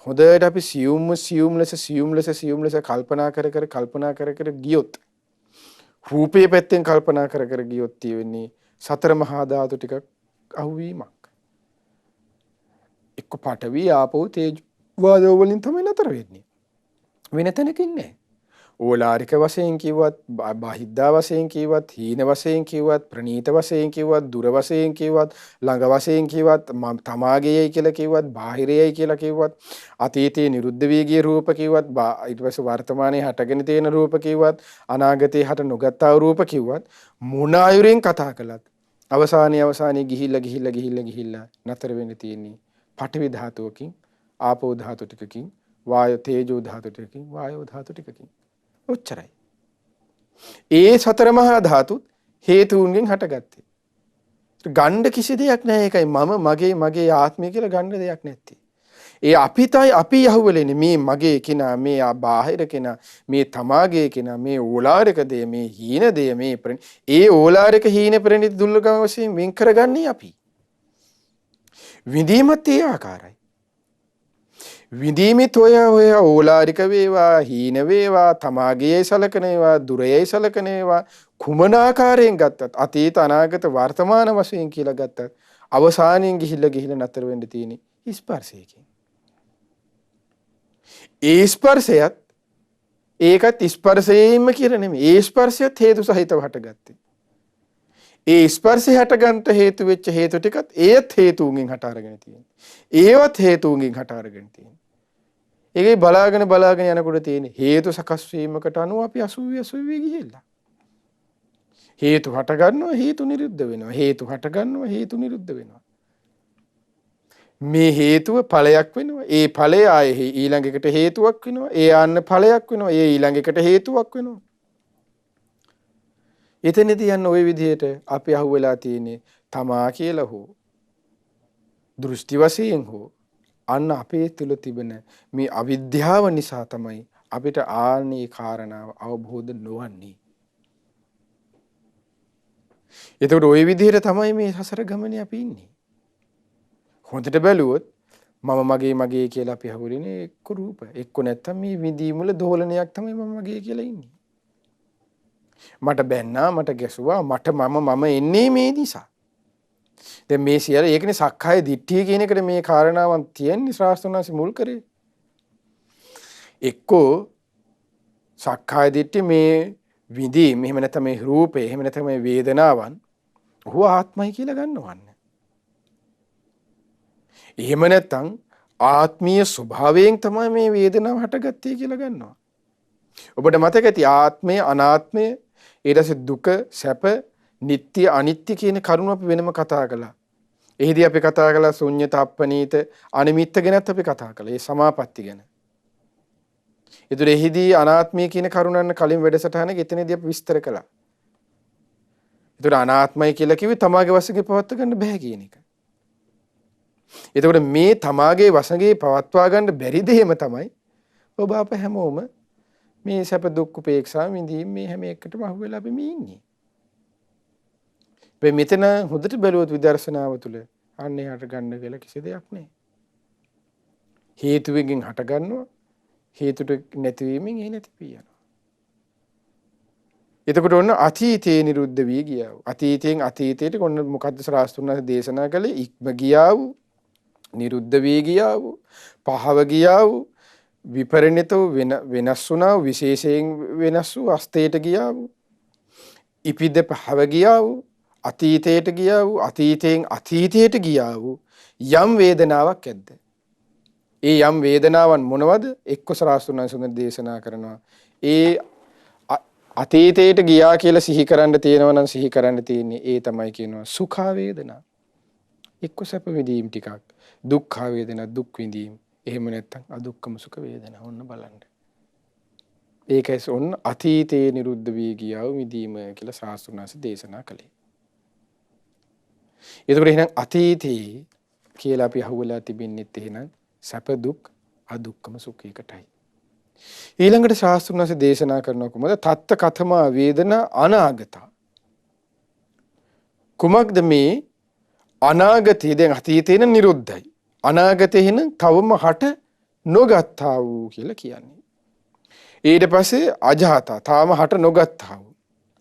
හොඳට අපි සියුම් ලෙස කල්පනා කර ගියොත් රූපේ පැත්තෙන් කල්පනා කර ගියොත් තියෙන්නේ සතර මහා ධාතු ටිකක් අහුවීමක්. එක්ක පඨවි ආපෝ තේජෝ වායෝ වලින් තමයි නතර වෙන්නේ. වෙන තැනකින් නෑ. ඕලාරික වශයෙන් කිව්වත්, බාහිද්දා වශයෙන් කිව්වත්, හීන වශයෙන් කිව්වත්, ප්‍රනීත වශයෙන් කිව්වත්, දුර වශයෙන් කිව්වත්, ළඟ වශයෙන් කිව්වත්, තමාගේයයි කියලා කිව්වත්, බාහිරයයි කියලා කිව්වත්, අතීතයේ නිරුද්ධ වී ගිය රූප කිව්වත්, ඊට පස්සේ වර්තමානයේ හටගෙන තියෙන රූප කිව්වත්, අනාගතයේ හට නොගත්තා රූප කිව්වත්, මොන ආයුරින් කතා කළත් අවසානයේ ගිහිල්ලා නතර වෙන්න තියෙන්නේ පඨවි ධාතුවකින්, ආපෝ ධාතු ටිකකින්, වායෝ තේජෝ ධාතු ටිකකින්, වායෝ ධාතු ටිකකින්. ඔච්චරයි. ඒ සතර මහා ධාතු හේතුන්ගෙන් හටගත්තේ. ගණ්ඩ කිසි දෙයක් නැහැ. ඒකයි මම මගේ ආත්මය කියලා ගණ්ඩ දෙයක් නැත්තේ. ඒ අපි යහුවෙලනේ මේ මගේ කෙනා, මේ බාහිර කෙනා, මේ තමාගේ කෙනා, මේ ඕලාරික දේ, මේ හීන දේ, මේ ඒ ඕලාරික හීන ප්‍රණිත දුර්ලභම වශයෙන් වෙන් කරගන්නේ අපි. විඳීමත් ඒ ආකාරයි. විඳීමෙත් ඔය ඕලාරික වේවා, හීන වේවා, තමාගේයි සලකන ඒවා, දුරයයි සලකන ඒවා කුමන ආකාරයෙන් ගත්තත් අතීත අනාගත වර්තමාන වශයෙන් කියලා ගත්තත් අවසානයෙන් ගිහිල්ලා නතර වෙන්න තියෙන්නේ ස්පර්ශයකින්. ඒ ස්පර්ශයත් ඒකත් ස්පර්ශයෙන්ම කියලා නෙමෙයි. ඒ ස්පර්ශයත් හේතු සහිතව හටගත්තේ. ඒ ස්පර්ශය හටගන්න හේතු වෙච්ච හේතු ටිකත් ඒත් හේතුන්ගෙන් හට අරගෙන තියෙන්නේ. ඒවත් හේතුන්ගෙන් හට අරගෙන තියෙන්නේ. ඒකේ බලාගෙන යනකොට තියෙන හේතු සකස් වීමකට අනුව අපි අසුවි ගිහිල්ලා. හේතු හට ගන්නවා, හේතු නිරුද්ධ වෙනවා. හේතු හට ගන්නවා, හේතු නිරුද්ධ වෙනවා. මේ හේතුව ඵලයක් වෙනවා. ඒ ඵලය ආයේ ඊළඟකට හේතුවක් වෙනවා. ඒ ආන්න ඵලයක් වෙනවා. ඒ ඊළඟකට හේතුවක් වෙනවා. එතනදී යන ওই විදිහට අපි අහුවෙලා තියෙන්නේ තමා කියලා හෝ දෘෂ්ටි වශයෙන් හෝ අන්න අපේ තුල තිබෙන මේ අවිද්‍යාව නිසා තමයි අපිට ආන්නේ කාරණාව අවබෝධ නොවන්නේ. එතකොට ওই විදිහට තමයි මේ සසර ගමනේ අපි ඉන්නේ. හොඳට බැලුවොත් මගේ කියලා අපි අහුවෙන්නේ එක්ක රූප. එක්ක නැත්තම් මේ විඳීම් වල දෝලනයක් තමයි මගේ කියලා ඉන්නේ. මට බැන්නා, මට ගැසුවා, මට මම එන්නේ මේ නිසා. දැන් මේ සියල්ල ඒකනේ සක්කාය දිට්ඨිය කියන එකට මේ කාරණාවන් තියෙන්නේ ශාස්ත්‍රඥාන්සේ මුල් කරේ. එක්කෝ සක්කාය දිට්ඨිය මේ විඳීම, එහෙම නැත්නම් මේ රූපේ, එහෙම නැත්නම් මේ වේදනාවන් ඔහු ආත්මයි කියලා ගන්නවන්නේ. එහෙම නැත්නම් ආත්මීය ස්වභාවයෙන් තමයි මේ වේදනාව හටගත්තේ කියලා ගන්නවා. ඔබට මතක ඇති ආත්මය, අනාත්මය, ඊට පස්සේ දුක, සැප, නිට්ටය, අනිත්‍ය කියන කරුණු අපි වෙනම කතා කළා. එහිදී අපි කතා කළා ශුන්‍යත, අප්පනීත, අනිමිත්ත ගැනත් අපි කතා කළා. ඒ සමාපatti ගැන. ඒතර එහිදී අනාත්මය කියන කරුණන්න කලින් වැඩසටහනක එතනදී අපි විස්තර කළා. ඒතර අනාත්මයි කියලා කිව්වේ තමාගේ වශයෙන් පවත්වා ගන්න බෑ කියන එක. එතකොට මේ තමාගේ වශයෙන් පවත්වා ගන්න බැරි දෙයම තමයි ඔබ අප හැමෝම මේ සැප දුක් උපේක්ෂා විඳීම මේ හැම එකටම අහු වෙලා අපි මේ ඉන්නේ. මේ මෙතන හොඳට බැලුවොත් විදර්ශනාව තුළ අන්නේ හට ගන්න කියලා කිසි දෙයක් නැහැ. හේතුවෙන් හට ගන්නවා හේතුට නැතිවීමෙන් ඒ නැති වී යනවා. එතකොට ඔන්න අතීතේ නිරුද්ධ වී ගියා. අතීතයෙන් අතීතයට ඔන්න මොකද්ද ශාස්ත්‍රඥයන් දේශනා කළේ? ඉක්ම ගියා වූ, නිරුද්ධ වී ගියා වූ, පහව ගියා වූ, විපරිණිත වෙනස් වුණා වූ, විශේෂයෙන් වෙනස් වූ අස්තේට ගියා වූ, ඉපිද පහව ගියා වූ, අතීතයට ගියා වූ, අතීතයෙන් අතීතයට ගියා වූ යම් වේදනාවක් ඇද්ද? ඒ යම් වේදනාවන් මොනවද? එක්ක ශාස්ත්‍රඥයන් සුන්දර දේශනා කරනවා. ඒ අතීතයට ගියා කියලා සිහි කරන්න තියෙනවා නම් සිහි කරන්න තියෙන්නේ ඒ තමයි කියනවා සුඛ වේදනා. එක්ක සැප විඳීම් ටිකක්, දුක්ඛ වේදනා දුක් විඳීම්. එහෙම නැත්නම් අදුක්කම සුඛ වේදනා. ඔන්න බලන්න. ඒකයි ඔන්න අතීතේ නිරුද්ධ වී ගියා වූ විඳීම කියලා ශාස්ත්‍රඥාස දේශනා කළේ. ඒකෝර එහෙනම් අතීතේ කියලා අපි අහුවලා තිබෙන්නෙත් එහෙනම් සැප දුක් අදුක්කම සුඛ එකටයි. ඊළඟට ශාස්ත්‍රඥාස දේශනා කරනවා කොහොමද? තත්ත කතමා වේදනා අනාගත. කුමක්ද මේ අනාගතයේ දැන් අතීතේන නිරුද්ධයි. අනාගතේ හින තවම හට නොගත්තා වූ කියලා කියන්නේ. ඊට පස්සේ අජාතා තාම හට නොගත්තා වූ.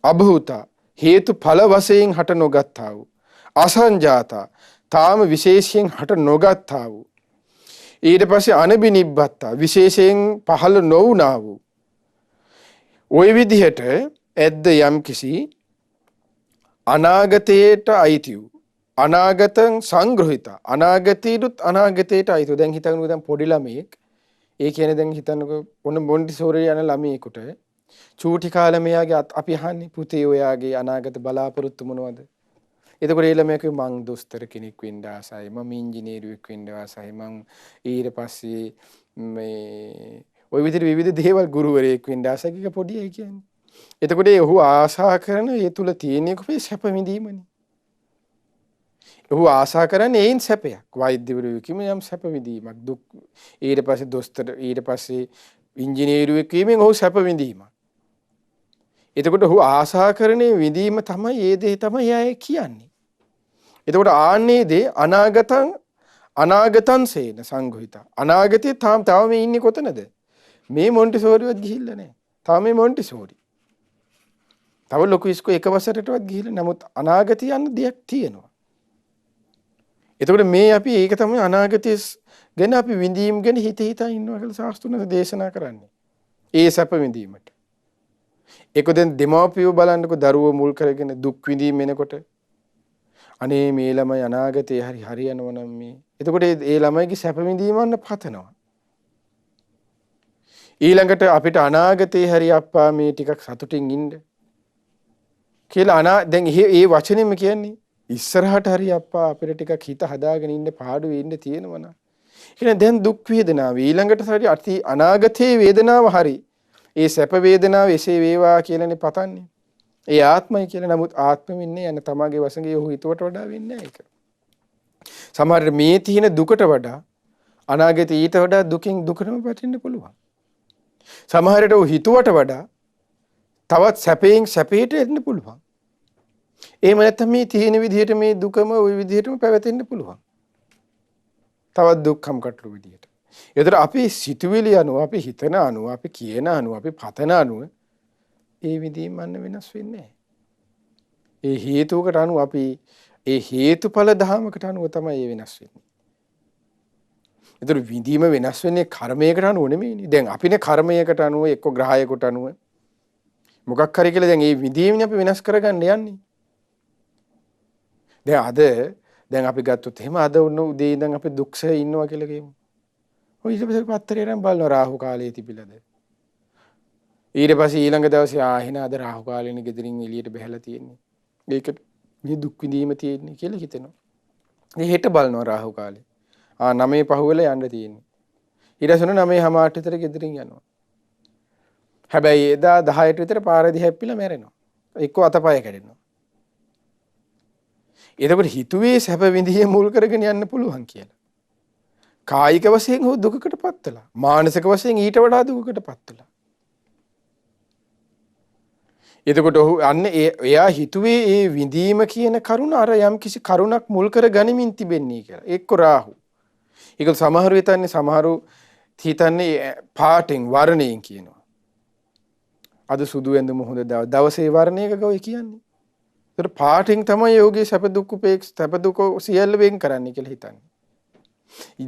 අභූතා හේතු ඵල වශයෙන් හට නොගත්තා වූ. අසංජාතා තාම විශේෂයෙන් හට නොගත්තා වූ. ඊට පස්සේ අනබිනිබ්බත්තා විශේෂයෙන් පහළ නොවුනා වූ. ওই විදිහට ඇද්ද යම් කිසි අනාගතයට අයිති වූ අනාගතං සංග්‍රහිත අනාගතීදුත් අනාගතයට අයිති. දැන් හිතන්නකෝ දැන් පොඩි ළමයෙක් ඒ කියන්නේ දැන් හිතන්නකෝ මොන මොන්ටිසෝරි යන ළමයෙකුට චූටි කාලේ මෙයාගේ අපි අහන්නේ පුතේ ඔයාගේ අනාගත බලාපොරොත්තු මොනවද? එතකොට ඒ ළමයා කිව්වා මං දොස්තර කෙනෙක් වෙන්න ආසයි, මම ඉංජිනේරුවෙක් වෙන්න ආසයි, මං ඊට පස්සේ මේ ওই විදිහට විවිධ දේවල් ගුරුවරයෙක් වෙන්න ආසයි කියලා පොඩි අය කියන්නේ. එතකොට ඔහු ආශා කරන ඒ තුල තියෙන කොහේ සැප විඳීමනේ. ඔහු ආශා කරන්නේ ඒන් සැපයක්. වෛද්‍යවරයෙක් වීම යම් සැප විඳීමක්, දුක් ඊට පස්සේ දොස්තර ඊට පස්සේ ඉංජිනේරුවෙක් වීමෙන් ඔහු සැප විඳීමක්. එතකොට ඔහු ආශා කරන්නේ විඳීම තමයි ඒ දේ තමයි එයා කියන්නේ. එතකොට ආන්නේ දේ අනාගතං සේන සංගහිත. අනාගතේ තාම මේ ඉන්නේ කොතනද? මේ මොන්ටිසෝරිවත් ගිහිල්ලා නැහැ. තාම මේ මොන්ටිසෝරි. තව ලොකු ඉස්කෝ එක වසරටවත් ගිහිල්ලා නමුත් අනාගතය යන දෙයක් තියෙනවා. එතකොට මේ අපි ඒක තමයි අනාගතයේ ගැන අපි විඳීම් ගැන හිතා ඉන්නවා කියලා ශාස්ත්‍රඥ දේශනා කරන්නේ. ඒ සැප විඳීමට. ඒක දැන් දෙමව්පියෝ බලන්නකො දරුවෝ මුල් කරගෙන දුක් විඳීම එනකොට අනේ මේ ළමයි අනාගතේ හරි යනවා නම් මේ. එතකොට ඒ ළමයිගේ සැප විඳීමන්න පතනවා. ඊළඟට අපිට අනාගතේ හරි අප්පා මේ ටිකක් සතුටින් ඉන්න කියලා දැන් ඒ වචනේම කියන්නේ ඉස්සරහට හරි අප්පා අපිට ටිකක් හිත හදාගෙන ඉන්න පාඩුවේ ඉන්න තියෙනවා නා. එහෙනම් දැන් දුක් වේදනාව ඊළඟට හරි අනාගතේ වේදනාව හරි ඒ සැප වේදනාව එසේ වේවා කියලානේ පතන්නේ. ඒ ආත්මයි කියලා. නමුත් ආත්මෙ වෙන්නේ යන තමගේ වශයෙන් ඔහු හිතුවට වඩා වෙන්නේ නැහැ ඒක. සමහර මේ තියෙන දුකට වඩා අනාගතේ ඊට වඩා දුකින් දුකටම පැටෙන්න පුළුවන්. සමහරට ඔහු හිතුවට වඩා තවත් සැපයෙන් සැපයට එන්න පුළුවන්. එහෙම නැත්නම් මේ තියෙන විදිහට මේ දුකම ওই විදිහටම පැවතෙන්න පුළුවන්. තවත් දුක්ඛම් කටළු විදිහට. ඒතර අපි සිතුවිලි අනුව අපි හිතන අනුව අපි කියන අනුව අපි පතන අනුව ඒ විදිහින් මන්න වෙනස් වෙන්නේ නැහැ. ඒ හේතුවකට අනුව අපි ඒ හේතුඵල ධහමකට අනුව තමයි වෙනස් වෙන්නේ. ඒතර විඳීම වෙනස් වෙන්නේ කර්මයකට අනුව නෙමෙයිනේ. දැන් අපිනේ කර්මයකට අනුව එක්ක ග්‍රහයකට අනුව මොකක් හරි කියලා දැන් මේ විඳීමනේ අපි වෙනස් කරගන්න යන්නේ. දැන් අපි ගත්තොත් එහෙම අද උදේ ඉඳන් අපි දුක්සේ ඉන්නවා කියලා කියමු. ඔය ඊට පස්සේ පත්තරේ නම් බලනවා රාහු කාලයේ තිබිලාද. ඊට පස්සේ ඊළඟ දවසේ එහෙනම් අද රාහු කාලේනේ ගෙදරින් එළියට බහැලා තියෙන්නේ. ඒකට මේ දුක් විඳීම තියෙන්නේ කියලා හිතෙනවා. මේ හෙට බලනවා රාහු කාලේ. 9 පහුවෙලා යන්න තියෙන්නේ. ඊට පස්සේ 9:00 විතර ගෙදරින් යනවා. හැබැයි එදා 10ට විතර පාර දිහා හැප්පිලා මැරෙනවා. එක්ක අතපය කැඩෙනවා. එතකොට හිතුවේ සැප විඳියේ මුල් කරගෙන යන්න පුළුවන් කියලා. කායික වශයෙන් හෝ දුකකටපත් වෙලා, මානසික වශයෙන් ඊට වඩා දුකකටපත් වෙලා. එතකොට ඔහු අන්න එයා හිතුවේ ඒ විඳීම කියන කරුණ අර යම් කිසි කරුණක් මුල් කර ගනිමින් තිබෙන්නේ කියලා. එක්ක රාහු. ඒක සමහරු හිතන්නේ පාටින් වර්ණයෙන් කියනවා. අද සුදු ඇඳුම හොඳ දවසේ වර්ණයක ගොයි කියන්නේ. ඒතර පාටින් තමයි යෝගී සැප දුක් උපේක්ෂ සැප දුක සියල්ල වෙන් කරන්නේ කියලා හිතන්නේ.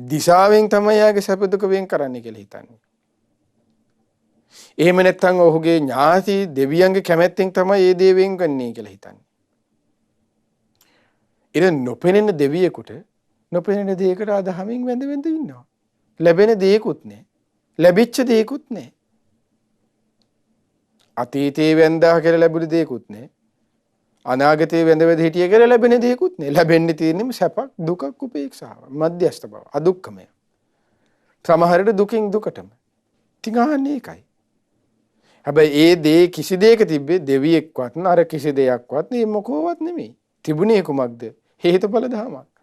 දිශාවෙන් තමයි යාගේ සැප දුක වෙන් කරන්නේ කියලා හිතන්නේ. එහෙම නැත්නම් ඔහුගේ ඥාති දෙවියන්ගේ කැමැත්තෙන් තමයි මේ දේ වෙන් කරන්නේ කියලා හිතන්නේ. ඉතින් නොපෙනෙන දෙවියෙකුට නොපෙනෙන දෙයකට අදහමින් වැඳ වැඳ ඉන්නවා. ලැබෙන දෙයක්වත් නැහැ. ලැබිච්ච දෙයක්වත් නැහැ. අතීතේ වැඳා කියලා ලැබුණ දෙයක්වත් නැහැ. අනාගතේ වැඳ වැඳ හිටිය කියලා ලැබෙන දෙයක්වත් නැහැ. ලැබෙන්නේ තියෙන්නේ සැපක්, දුකක්, උපේක්ෂාව, මධ්‍යස්ථ බව, අදුක්ඛමය. සමහරට දුකින් දුකටම. තිගාන්නේ ඒකයි. හැබැයි ඒ දේ කිසි දෙයක තිබ්බේ දෙවියෙක්වත් අර කිසි දෙයක්වත් මේ මොකවත් නෙමෙයි. තිබුණේ කුමක්ද? හේතුඵල ධමයක්.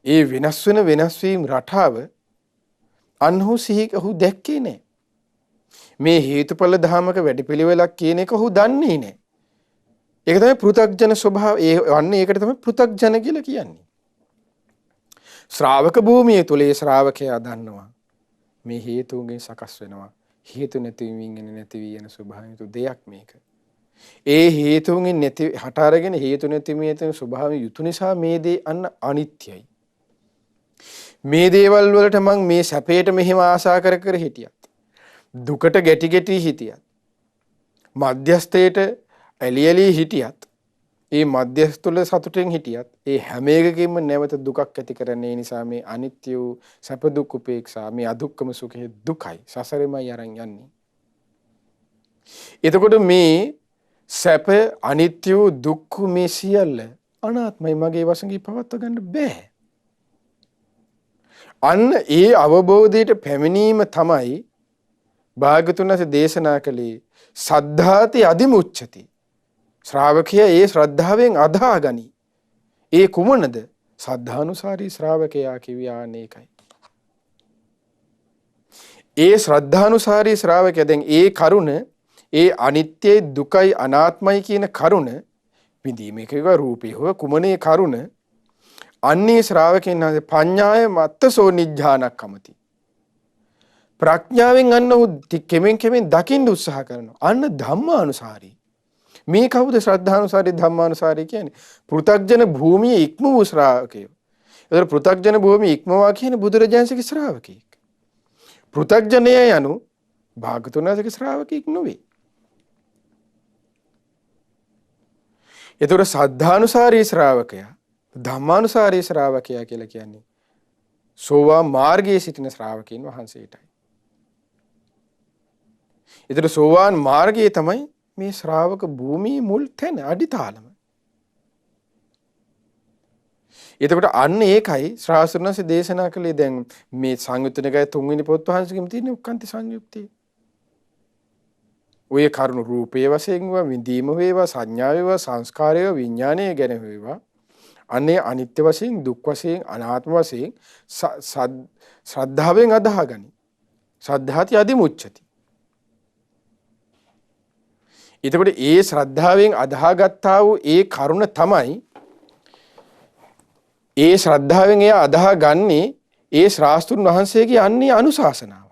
ඒ වෙනස් වීම රටාව අන්හු ඔහු දැක්කේ නැහැ. මේ හේතුඵල ධමයක වැඩපිළිවෙලක් කියන එක ඔහු දන්නේ නැහැ. ඒක තමයි පෘථග්ජන ස්වභාවය. ඒකට තමයි පෘථග්ජන කියලා කියන්නේ. ශ්‍රාවක භූමිය තුල ඒ ශ්‍රාවකයා දන්නවා මේ හේතුන්ගෙන් සකස් වෙනවා. හේතු නැතිවීම නැති වී යන ස්වභාවය දෙයක් මේක. ඒ හේතුන්ගෙන් නැති හට අරගෙන හේතු නැතිවීම තියෙන ස්වභාවය යුතු නිසා මේ දේ අනිත්‍යයි. මේ දේවල් වලට මං මේ සැපයට මෙහෙම ආශා කර කර හිටියත්, දුකට ගැටි ගැටි හිටියත්, මධ්‍යස්ථයට ඇලි ඇලි හිටියත්, ඒ මධ්‍යස්ථ තුල සතුටෙන් හිටියත්, ඒ හැම එකකින්ම නැවත දුකක් ඇති කරන්නේ නිසා මේ අනිත්‍ය වූ සැප දුක් උපේක්ෂා මේ අදුක්කම සුඛේ දුකයි සසරෙමයි අරන් යන්නේ. එතකොට මේ සැප අනිත්‍ය වූ දුක්ඛ මේ සියල්ල අනාත්මයි මගේ වශයෙන් පවත්වා ගන්න බෑ. අන්න ඒ අවබෝධයට පැමිණීම තමයි භාග්‍යතුන් වහන්සේ දේශනා කළේ සද්ධාති අදිමුච්ඡති. ශ්‍රාවකයා ඒ ශ්‍රද්ධාවෙන් අදහා ගනි. ඒ කුමනද? සද්ධානුසාරී ශ්‍රාවකයා කියවියානේකයි. ඒ ශ්‍රද්ධානුසාරී ශ්‍රාවකයා දැන් ඒ කරුණ ඒ අනිත්‍යයි දුකයි අනාත්මයි කියන කරුණ විඳීමේක රූපේ හො කුමනේ කරුණ අන්නේ ශ්‍රාවකයන් හඳ පඤ්ඤාය මත්තසෝ නිජ්ජානක්කමති. ප්‍රඥාවෙන් අන්න කෙමෙන් කෙමෙන් දකින්න උත්සාහ කරනවා. අන්න ධම්මානුසාරී. මේ කවුද ශ්‍රද්ධානුසාරී ධම්මානුසාරී කියන්නේ? පෘථග්ජන භූමියේ ඉක්ම වූ ශ්‍රාවකයෝ. ඒතර පෘථග්ජන භූමියේ ඉක්මවා කියන්නේ බුදුරජාණන්සේගේ ශ්‍රාවකෙක්. පෘථග්ජනය යනු භාග්‍යවතුන් වහන්සේගේ ශ්‍රාවකෙක් නෙවෙයි. ඒතර සද්ධානුසාරී ශ්‍රාවකයා ධම්මානුසාරී ශ්‍රාවකයා කියලා කියන්නේ සෝවාන් මාර්ගයේ සිටින ශ්‍රාවකයන් වහන්සේටයි. ඒතර සෝවාන් මාර්ගයේ තමයි මේ ශ්‍රාවක භූමියේ මුල් තැන අඩිතාලම. එතකොට අන්න ඒකයි ශ්‍රාවකයන්වහන්සේ දේශනා කළේ දැන් මේ සංයුත්ත නිකායේ 3 වෙනි පොත් වහන්සේගෙම තියෙන උක්කාන්ති සංයුක්තිය. ඔය කරුණු රූපයේ වශයෙන් විඳීම වේවා සංඥා වේවා සංස්කාරය විඥානය ගැන වේවා අනේ අනිත්‍ය වශයෙන් දුක් වශයෙන් අනාත්ම වශයෙන් ශ්‍රද්ධාවෙන් අදහගනි. ශ්‍රද්ධාති අදිමුච්ඡති. එතකොට ඒ ශ්‍රද්ධාවෙන් අදහාගත්තා වූ ඒ කරුණ තමයි ඒ ශ්‍රද්ධාවෙන් එයා අදහගන්නේ ඒ ශාස්ත්‍රුන් වහන්සේගේ අන්නේ අනුශාසනාවයි.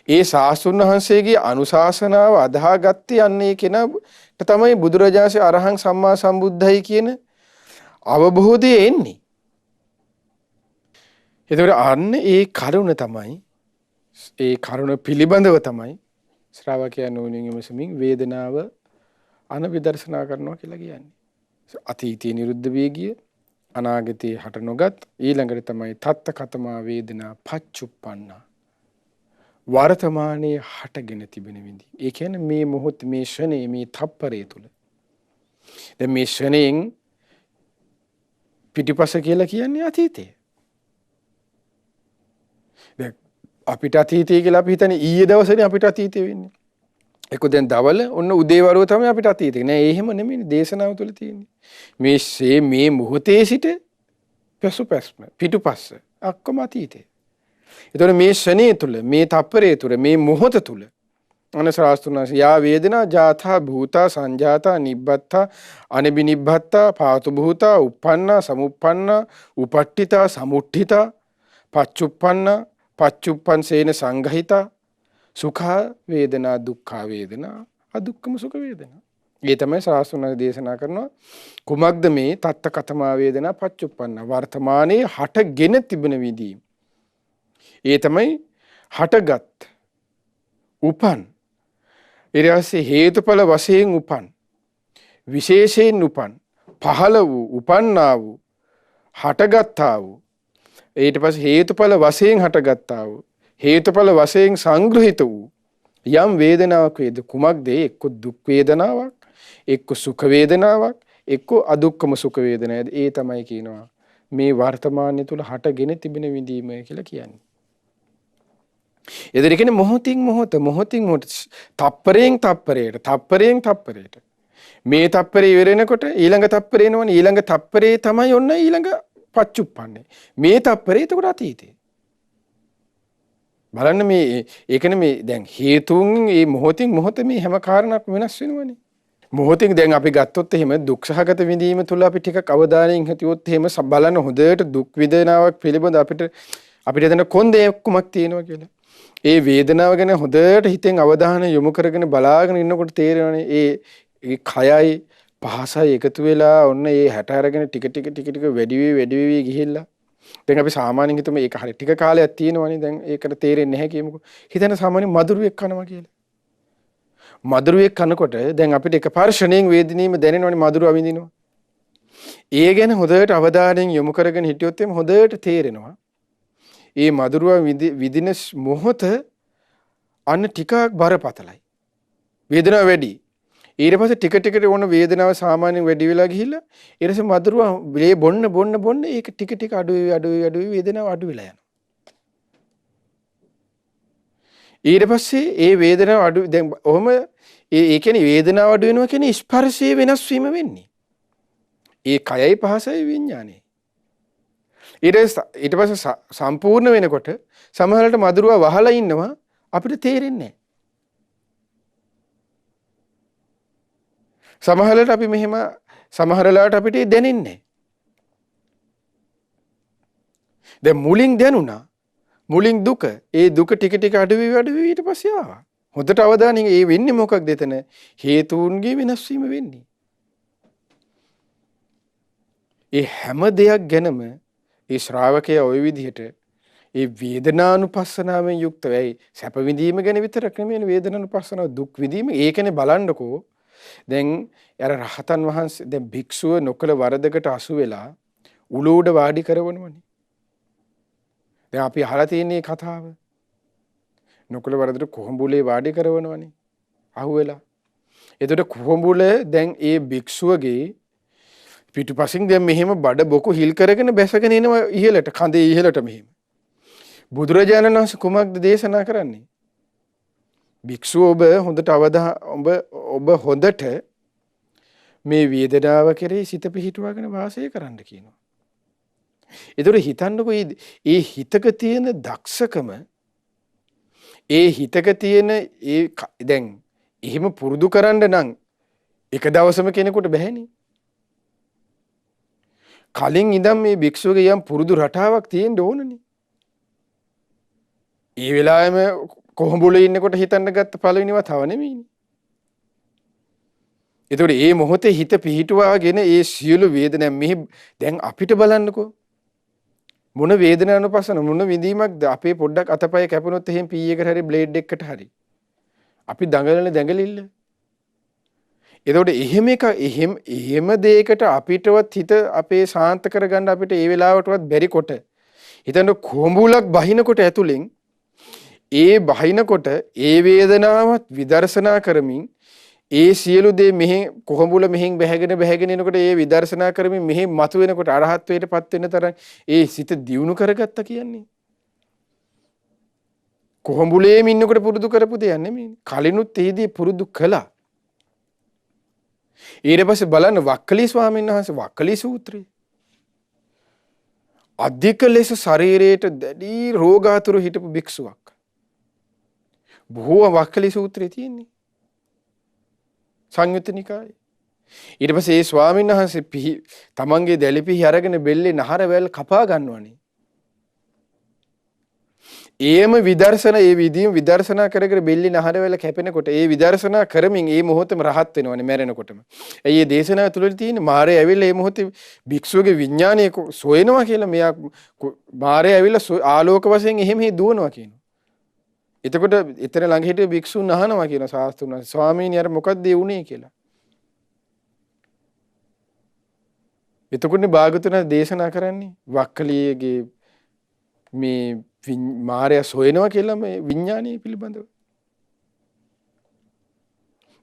ඒ ශාස්ත්‍රුන් වහන්සේගේ අනුශාසනාව අදහාගත්තේ අන්නේ කෙනාට තමයි බුදුරජාණන්සේ අරහං සම්මා සම්බුද්ධයි කියන අවබෝධය එන්නේ. එතකොට අන්න ඒ කරුණ තමයි ඒ කරුණ පිළිබඳව තමයි ශ්‍රාවකයා නෝනින් විමසමින් වේදනාව අනවිදර්ශනා කරනවා කියලා කියන්නේ. අතීතයේ නිරුද්ධ වී ගිය අනාගතයේ හට නොගත් ඊළඟට තමයි තත්ත කතමා වේදනා පච්චුප්පන්නා වර්තමානයේ හටගෙන තිබෙන විඳි. ඒ කියන්නේ මේ මොහොත මේ ෂණේ මේ තප්පරය තුල. දැන් මේ ෂණයෙන් පිටිපස කියලා කියන්නේ අතීතය. දැන් අපිට අතීතය කියලා අපි හිතන්නේ ඊයේ දවසේනේ අපිට අතීතය වෙන්නේ. ඒක දැන් දවල ඔන්න උදේවරුව තමයි අපිට අතීතේ. නෑ එහෙම නෙමෙයි දේශනාව තුළ තියෙන්නේ. මේ මොහොතේ සිට පසුපැස්ම පිටුපස්ස ඔක්කොම අතීතේ. ඒතකොට මේ ශනේ තුල මේ තප්පරේ තුල මේ මොහොත තුල අන ශාස්ත්‍රඥ යා වේදනා ජාතා භූතා සංජාතා නිබ්බත්තා අනිබිනිබ්බත්තා පාතු භූතා uppannā samuppannā upatthitā samutthiතා පච්චුප්පන්නා පච්චුප්පන්සේන සංගහිතා සුඛා වේදනා දුක්ඛා වේදනා අදුක්ඛම සුඛ වේදනා. ඒ තමයි ශාස්ත්‍රඥ දේශනා කරනවා කුමක්ද මේ තත්ත කතමා වේදනා පච්චුප්පන්න වර්තමානයේ හටගෙන තිබෙන විදීම. ඒ තමයි හටගත් උපන් ඊට පස්සේ හේතුඵල වශයෙන් උපන් විශේෂයෙන් උපන් පහළ වූ උපන්නා වූ හටගත්තා වූ ඊට පස්සේ හේතුඵල වශයෙන් හටගත්තා වූ හේතුඵල වශයෙන් සංග්‍රහිත වූ යම් වේදනාවක් වේද කුමක්ද එක්ක දුක් වේදනාවක් එක්ක සුඛ වේදනාවක් එක්ක අදුක්කම සුඛ වේදනාවක් ඒ තමයි කියනවා මේ වර්තමානයේ තුල හටගෙන තිබෙන විඳීම කියලා කියන්නේ. එදිර කියන්නේ මොහොතින් මොහොත තප්පරයෙන් තප්පරයට මේ තප්පරේ ඉවර වෙනකොට ඊළඟ තප්පරේ එනවනේ ඊළඟ තප්පරේ තමයි ඔන්න ඊළඟ පච්චුප්පන්නේ මේ තප්පරේ එතකොට අතීතේ බලන්න මේ ඒකනේ මේ දැන් හේතුන් මේ මොහොතින් මොහොත මේ හැම කාරණාවක් වෙනස් වෙනවනේ මොහොතින් දැන් අපි ගත්තොත් එහෙම දුක් සහගත විඳීම තුල අපි ටිකක් අවධානයෙන් හිටියොත් එහෙම බලන්න හොඳට දුක් වේදනාවක් පිළිබඳ අපිට දැන් කොන්දේ කුමක් තියෙනවා කියලා ඒ වේදනාව ගැන හොඳට හිතෙන් අවධානය යොමු කරගෙන බලාගෙන ඉන්නකොට තේරෙනවානේ ඒ කයයි පහසයි එකතු වෙලා ඔන්න ඒ හැට අරගෙන ටික වැඩි වෙවි ගිහිල්ලා දැන් අපි සාමාන්‍යයෙන් හිතමු ඒක හරිය ටික කාලයක් තියෙනවනේ දැන් ඒකට තේරෙන්නේ නැහැ කියමුකෝ හිතන සාමාන්‍ය මధుරයක් කනවා කියලා මధుරයක් කනකොට දැන් අපිට එකපාර ශරණයෙන් වේදිනීම දැනෙනවනේ මధుරව විඳිනවා ඒ ගැන හොඳට අවධානයෙන් යොමු කරගෙන හිටියොත් එimhe හොඳට තේරෙනවා ඒ මధుරව විදින මොහොත අන්න ටිකක් බරපතලයි වේදනාව වැඩි ඊට පස්සේ ටික ඕන වේදනාව සාමාන්‍යයෙන් වැඩි වෙලා ගිහිල්ලා ඊට පස්සේ මధుරව මේ බොන්න ඒක ටික අඩු වෙවි වේදනාව අඩු වෙලා යනවා ඊට පස්සේ ඒ වේදනාව අඩු දැන් ඔහම ඒ කියන්නේ වේදනාව අඩු වෙනවා කියන්නේ ස්පර්ශයේ වෙනස් වීම වෙන්නේ ඒ කයයි පහසයි විඥානේ ඊට පස්සේ සම්පූර්ණ වෙනකොට සමහරවිට මధుරව වහලා ඉන්නවා අපිට තේරෙන්නේ නැහැ. සමහරවිට අපි මෙහෙම සමහරලාට අපිට දැනෙන්නේ නැහැ. දැන් මුලින් දැනුණා මුලින් දුක ඒ දුක ටික අඩු වෙවි ඊට පස්සේ ආවා. හොඳට අවධානයෙන් ඒ වෙන්නේ මොකක්ද එතන හේතුන්ගේ වෙනස් වීම වෙන්නේ. ඒ හැම දෙයක් ගැනම ඒ ශ්‍රාවකයා ওই විදිහට ඒ වේදනානුපස්සනාවෙන් යුක්ත වෙයි සැප විඳීම ගැන විතරක් නෙමෙයි වේදනානුපස්සනාව දුක් විඳීම ඒකනේ බලන්නකෝ දැන් අර රහතන් වහන්සේ දැන් භික්ෂුව නොකල වරදකට අසු වෙලා උලූඩ වාඩි කරවනවනේ දැන් අපි අහලා තියෙන මේ කතාව නොකල වරදට කොහොඹුලේ වාඩි කරවනවනේ අහුවෙලා එතකොට කොහොඹුල දැන් ඒ භික්ෂුවගේ පිටුපසින් දැන් මෙහෙම බඩ බොකු හිල් කරගෙන බැසගෙන එනවා ඉහළට කඳේ ඉහළට මෙහෙම බුදුරජාණන් වහන්සේ කුමක්ද දේශනා කරන්නේ භික්ෂුව ඔබ හොඳට ඔබ හොඳට මේ වේදනාව කෙරෙහි සිත පිහිටුවාගෙන වාසය කරන්න කියනවා ඒතර හිතන්නකෝ ඒ හිතක තියෙන දක්ෂකම ඒ හිතක තියෙන ඒ දැන් එහෙම පුරුදු කරන්න නම් එක දවසම කෙනෙකුට බැහැනේ කලින් ඉඳන් මේ භික්ෂුවගේ යම් පුරුදු රටාවක් තියෙන්න ඕනනේ. ඒ වෙලාවෙම කොහොඹුලේ ඉන්නකොට හිතන්න ගත්ත පළවෙනිව තව නෙමෙයිනේ. ඒතකොට මේ මොහොතේ හිත පිහිටුවාගෙන ඒ සියලු වේදනා මෙහි දැන් අපිට බලන්නකෝ. මොන වේදනානුපස්සන මොන විඳීමක්ද අපේ පොඩ්ඩක් අතපය කැපුණොත් එහෙම පීයකට හරි බ්ලේඩ් එකකට හරි. අපි දඟලිල්ල. එතකොට එහෙම දෙයකට අපිටවත් හිත අපේ ශාන්ත කරගන්න අපිට ඒ වෙලාවටවත් බැරි කොට හිතන්න කොඹුලක් බහිනකොට ඇතුලෙන් ඒ බහිනකොට ඒ වේදනාවත් විදර්ශනා කරමින් ඒ සියලු දේ මෙහි කොඹුල මෙහින් බැහැගෙන එනකොට ඒ විදර්ශනා කරමින් මෙහි මතු වෙනකොට අරහත්ත්වයටපත් වෙන තරම් ඒ සිත දියුණු කරගත්තා කියන්නේ කොහොඹුලේම ඉන්නකොට පුරුදු කරපු දෙයක් නෙමෙයි. කලිනුත් එහිදී පුරුදු කළා. ඊට පස්සේ බලන්න වක්කලි ස්වාමීන් වහන්සේ වක්කලි සූත්‍රය. අධික ලෙස ශරීරයට දැඩි රෝගාතුර හිටපු භික්ෂුවක්. බොහෝ වක්කලි සූත්‍රය තියෙන්නේ. සංයුත්ත නිකායේ. ඊට පස්සේ ඒ ස්වාමීන් වහන්සේ තමන්ගේ දැලිපිහි අරගෙන බෙල්ලේ නහර වැල් කපා ගන්නවනේ. ඒම විදර්ශන ඒ විදිහම විදර්ශනා කර කර බෙල්ලේ නහර වැල් කැපෙනකොට ඒ විදර්ශනා කරමින් ඒ මොහොතේම රහත් වෙනවනේ මැරෙනකොටම. ඇයි මේ දේශනාව තුළ තියෙන මාරේ ඇවිල්ලා මේ මොහොතේ භික්ෂුවගේ විඥානය සොයනවා කියලා මෙයා මාරේ ඇවිල්ලා ආලෝක වශයෙන් එහෙම දුවනවා කියනවා. එතකොට එතන ළඟ හිටිය භික්ෂුන් අහනවා කියන ශාස්ත්‍රුන් වහන්සේ ස්වාමීනි අර මොකක්ද ඒ වුනේ කියලා. එතකොටනේ භාගතුන දේශනා කරන්නේ වක්කලියගේ මේ මාරය සොයනවා කියලා මේ විඥානය පිළිබඳව.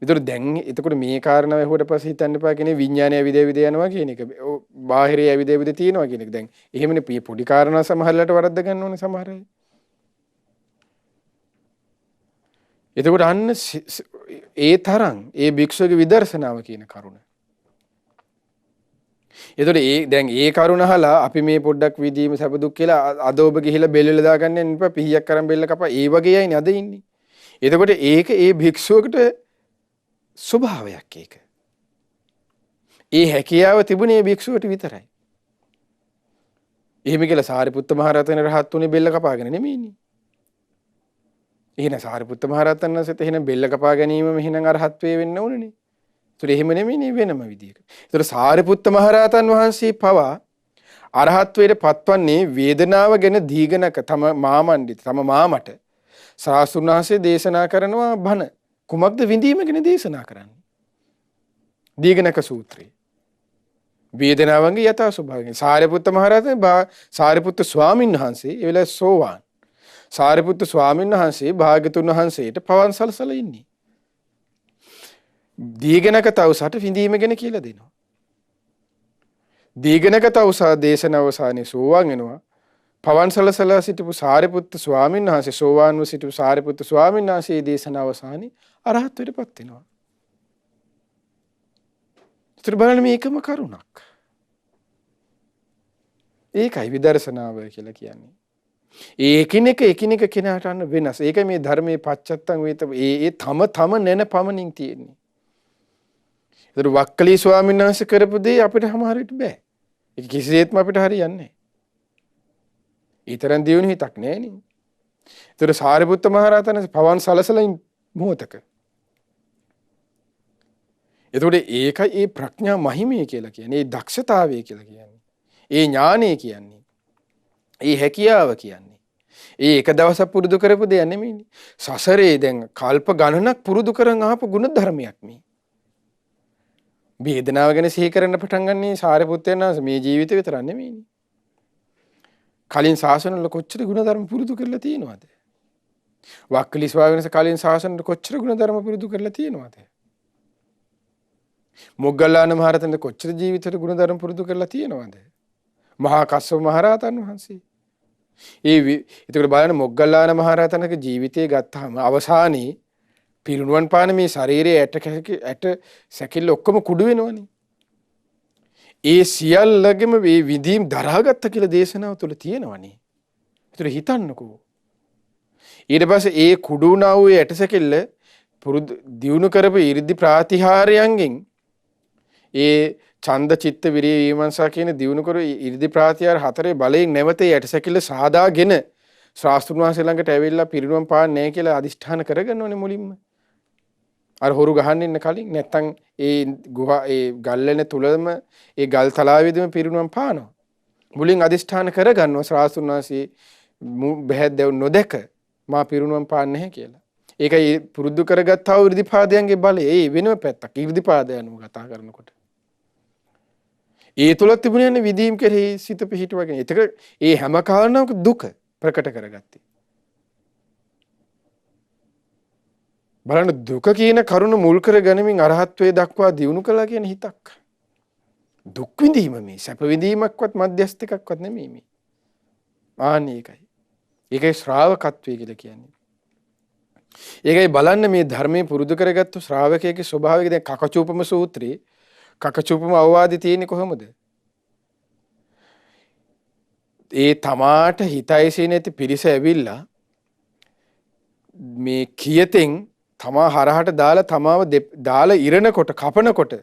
එතකොට මේ කාරණාව ඇහුවට පස්සේ හිතන්න එපා කියන්නේ විඥානය ඇවිද යනවා කියන එක. බාහිරය ඇවිද තියෙනවා කියන එක. දැන් එහෙමනේ පොඩි කාරණා සමහරලාට වරද්ද ගන්න ඕනේ සමහර අය. එතකොට අන්න ඒ තරම් ඒ භික්ෂුවගේ විදර්ශනාව කියන කරුණ. එතකොට දැන් ඒ කරුණ අහලා අපි මේ පොඩ්ඩක් විදීම සැප දුක් කියලා අද ඔබ ගිහිලා බෙල්ල දාගන්න යන්න එපා පිහියක් කරන් බෙල්ල කපා ඒ වගේ අයනේ අද ඉන්නේ. එතකොට ඒක ඒ භික්ෂුවකට ස්වභාවයක් ඒක. ඒ හැකියාව තිබුණේ භික්ෂුවට විතරයි. එහෙම කියලා සාරිපුත්ත මහ රහතන් රහත් උනේ බෙල්ල කපාගෙන නෙමෙයිනේ. එහෙනම් සාරිපුත්ත මහ රහතන් වහන්සේත් එහෙනම් බෙල්ල කපා ගැනීමම එහෙනම් අරහත් වේ වෙන්න ඕනනේ. ඒතර එහෙම නෙමෙයිනේ වෙනම විදියකට. ඒතර සාරිපුත්ත මහ රහතන් වහන්සේ පවා අරහත්වයට පත්වන්නේ වේදනාව ගැන දීගණක තම මාමණ්ඩිත තම මාමට ශාස්ත්‍රුන් වහන්සේ දේශනා කරනවා බණ. කුමක්ද විඳීම ගැන දේශනා කරන්නේ? දීගණක සූත්‍රයේ. වේදනාවන්ගේ යථා ස්වභාවය. සාරිපුත්ත මහ රහතන් සාරිපුත්ත ස්වාමීන් වහන්සේ ඒ වෙලාවේ සෝවාන්. සාරිපුත්ත ස්වාමීන් වහන්සේ භාග්‍යතුන් වහන්සේට පවන් සලසලා ඉන්නේ. දීගණක තවුසට විඳීම ගැන කියලා දෙනවා. දීගණක තවුසා දේශන අවසානයේ සෝවාන් වෙනවා. පවන් සලසලා සිටපු සාරිපුත්ත ස්වාමීන් වහන්සේ සෝවාන්ව සිටපු සාරිපුත්ත ස්වාමීන් වහන්සේ දේශන අවසානයේ අරහත්ත්වයටපත් වෙනවා. ඒතර බලන්න මේකම කරුණක්. ඒකයි විදර්ශනාව කියලා කියන්නේ. එකිනෙක කෙනාට අන්න වෙනස්. ඒක මේ ධර්මයේ පච්චත්තං වේත ඒ තම නැන පමණින් තියෙන්නේ. ඒතර වක්කලි ස්වාමීන් වහන්සේ කරපු දේ අපිට හැමහරිට බෑ. ඒක කිසිසේත්ම අපිට හරියන්නේ නැහැ. ඊතරම් දියුණු හිතක් නෑනේ. ඒතර සාරිපුත්ත මහ රහතන් පවන් සලසලා මොහොතක. එතකොට ඒකයි ඒ ප්‍රඥා මහිමය කියලා කියන්නේ. ඒ දක්ෂතාවය කියලා කියන්නේ. ඒ ඥානය කියන්නේ. ඒ හැකියාව කියන්නේ. ඒ එක දවසක් පුරුදු කරපු දෙයක් නෙමෙයිනේ. සසරේ දැන් කල්ප ගණනක් පුරුදු කරන් ආපු ගුණ ධර්මයක් මේ. වේදනාව ගැන සිහි කරන්න පටන් ගන්නේ සාරිපුත්තයන් වහන්සේ මේ ජීවිතේ විතරක් නෙමෙයිනේ. කලින් ශාසනවල කොච්චර ගුණ ධර්ම පුරුදු කරලා තියෙනවද? වක්කලි ස්වාමීන් වහන්සේ කලින් ශාසනවල කොච්චර ගුණ ධර්ම පුරුදු කරලා තියෙනවද? මොග්ගල්ලාන මහ රහතන් කොච්චර ජීවිතේට ගුණ ධර්ම පුරුදු කරලා තියෙනවද? මහා කස්සප මහ රහතන් වහන්සේ එතකොට බලන්න මොග්ගල්ලාන මහ රහතන්ගේ ජීවිතය ගත්තාම අවසානයේ පිරිනුවන් පාන මේ ශරීරයේ ඇට සැකිල්ල ඔක්කොම කුඩු වෙනවනේ. ඒ සියල්ලගෙම මේ විදීම් දරාගත්ත කියලා දේශනාව තුළ තියෙනවනේ. ඒතර හිතන්නකෝ. ඊට පස්සේ ඒ කුඩු වුණා වූ ඇට සැකිල්ල පුරුදු දියුණු කරපු 이르දි ප්‍රාතිහාරයන්ගෙන් ඒ ඡන්ද චිත්ත විරිය විමර්ශා කියන දියුණු කර 이르දි ප්‍රාතිහාර හතරේ බලයෙන් නැවත ඇට සැකිල්ල සාදාගෙන ශාස්ත්‍රුන් වහන්සේ ළඟට ඇවිල්ලා පිරිනුවම් පාන්නේ නැහැ කියලා අදිෂ්ඨාන කරගන්න ඕනේ මුලින්ම. අර හොරු ගහන්න ඉන්න කලින් නැත්තම් ඒ ගුහා ඒ ගල්ලෙන තුලම ඒ ගල් තලාවේදීම පිරිනුවම් පානවා. මුලින් අදිෂ්ඨාන කරගන්නවා ශාස්ත්‍රුන් වහන්සේ බහැද් දෙව නොදක මා පිරිනුවම් පාන්නේ නැහැ කියලා. ඒකයි පුරුදු කරගත්තා වූ 이르දිපාදයන්ගේ බලය. ඒ වෙනම පැත්තක් 이르දිපාදයන්ව කතා කරනකොට. ඒ තුල තිබුණේ විදීම් කෙරෙහි සිත පිහිටුවගෙන. ඒක ඒ හැම කාරණාවක දුක ප්‍රකට කරගත්තේ. බලන්න දුක කියන කරුණ මුල් කරගැනීමෙන් අරහත්ත්වයට දක්වා දියුණු කළා කියන හිතක්. දුක් විඳීම මේ සැප විඳීමක්වත් මධ්‍යස්ථ එකක්වත් නෙමෙයි මේ. ආන්නේ ඒකයි. ඒකේ ශ්‍රාවකත්වය කියලා කියන්නේ. ඒකයි බලන්න මේ ධර්මයේ පුරුදු කරගත්තු ශ්‍රාවකයෙක්ගේ ස්වභාවය දැන් කකචූපම සූත්‍රයේ කකචූපම අවවාදي තියෙන්නේ කොහොමද? ඒ තමාට හිතයිසේ නැති පිරිස ඇවිල්ලා මේ කියතෙන් තමා හරහට දාලා තමාව දාලා ඉරනකොට කපනකොට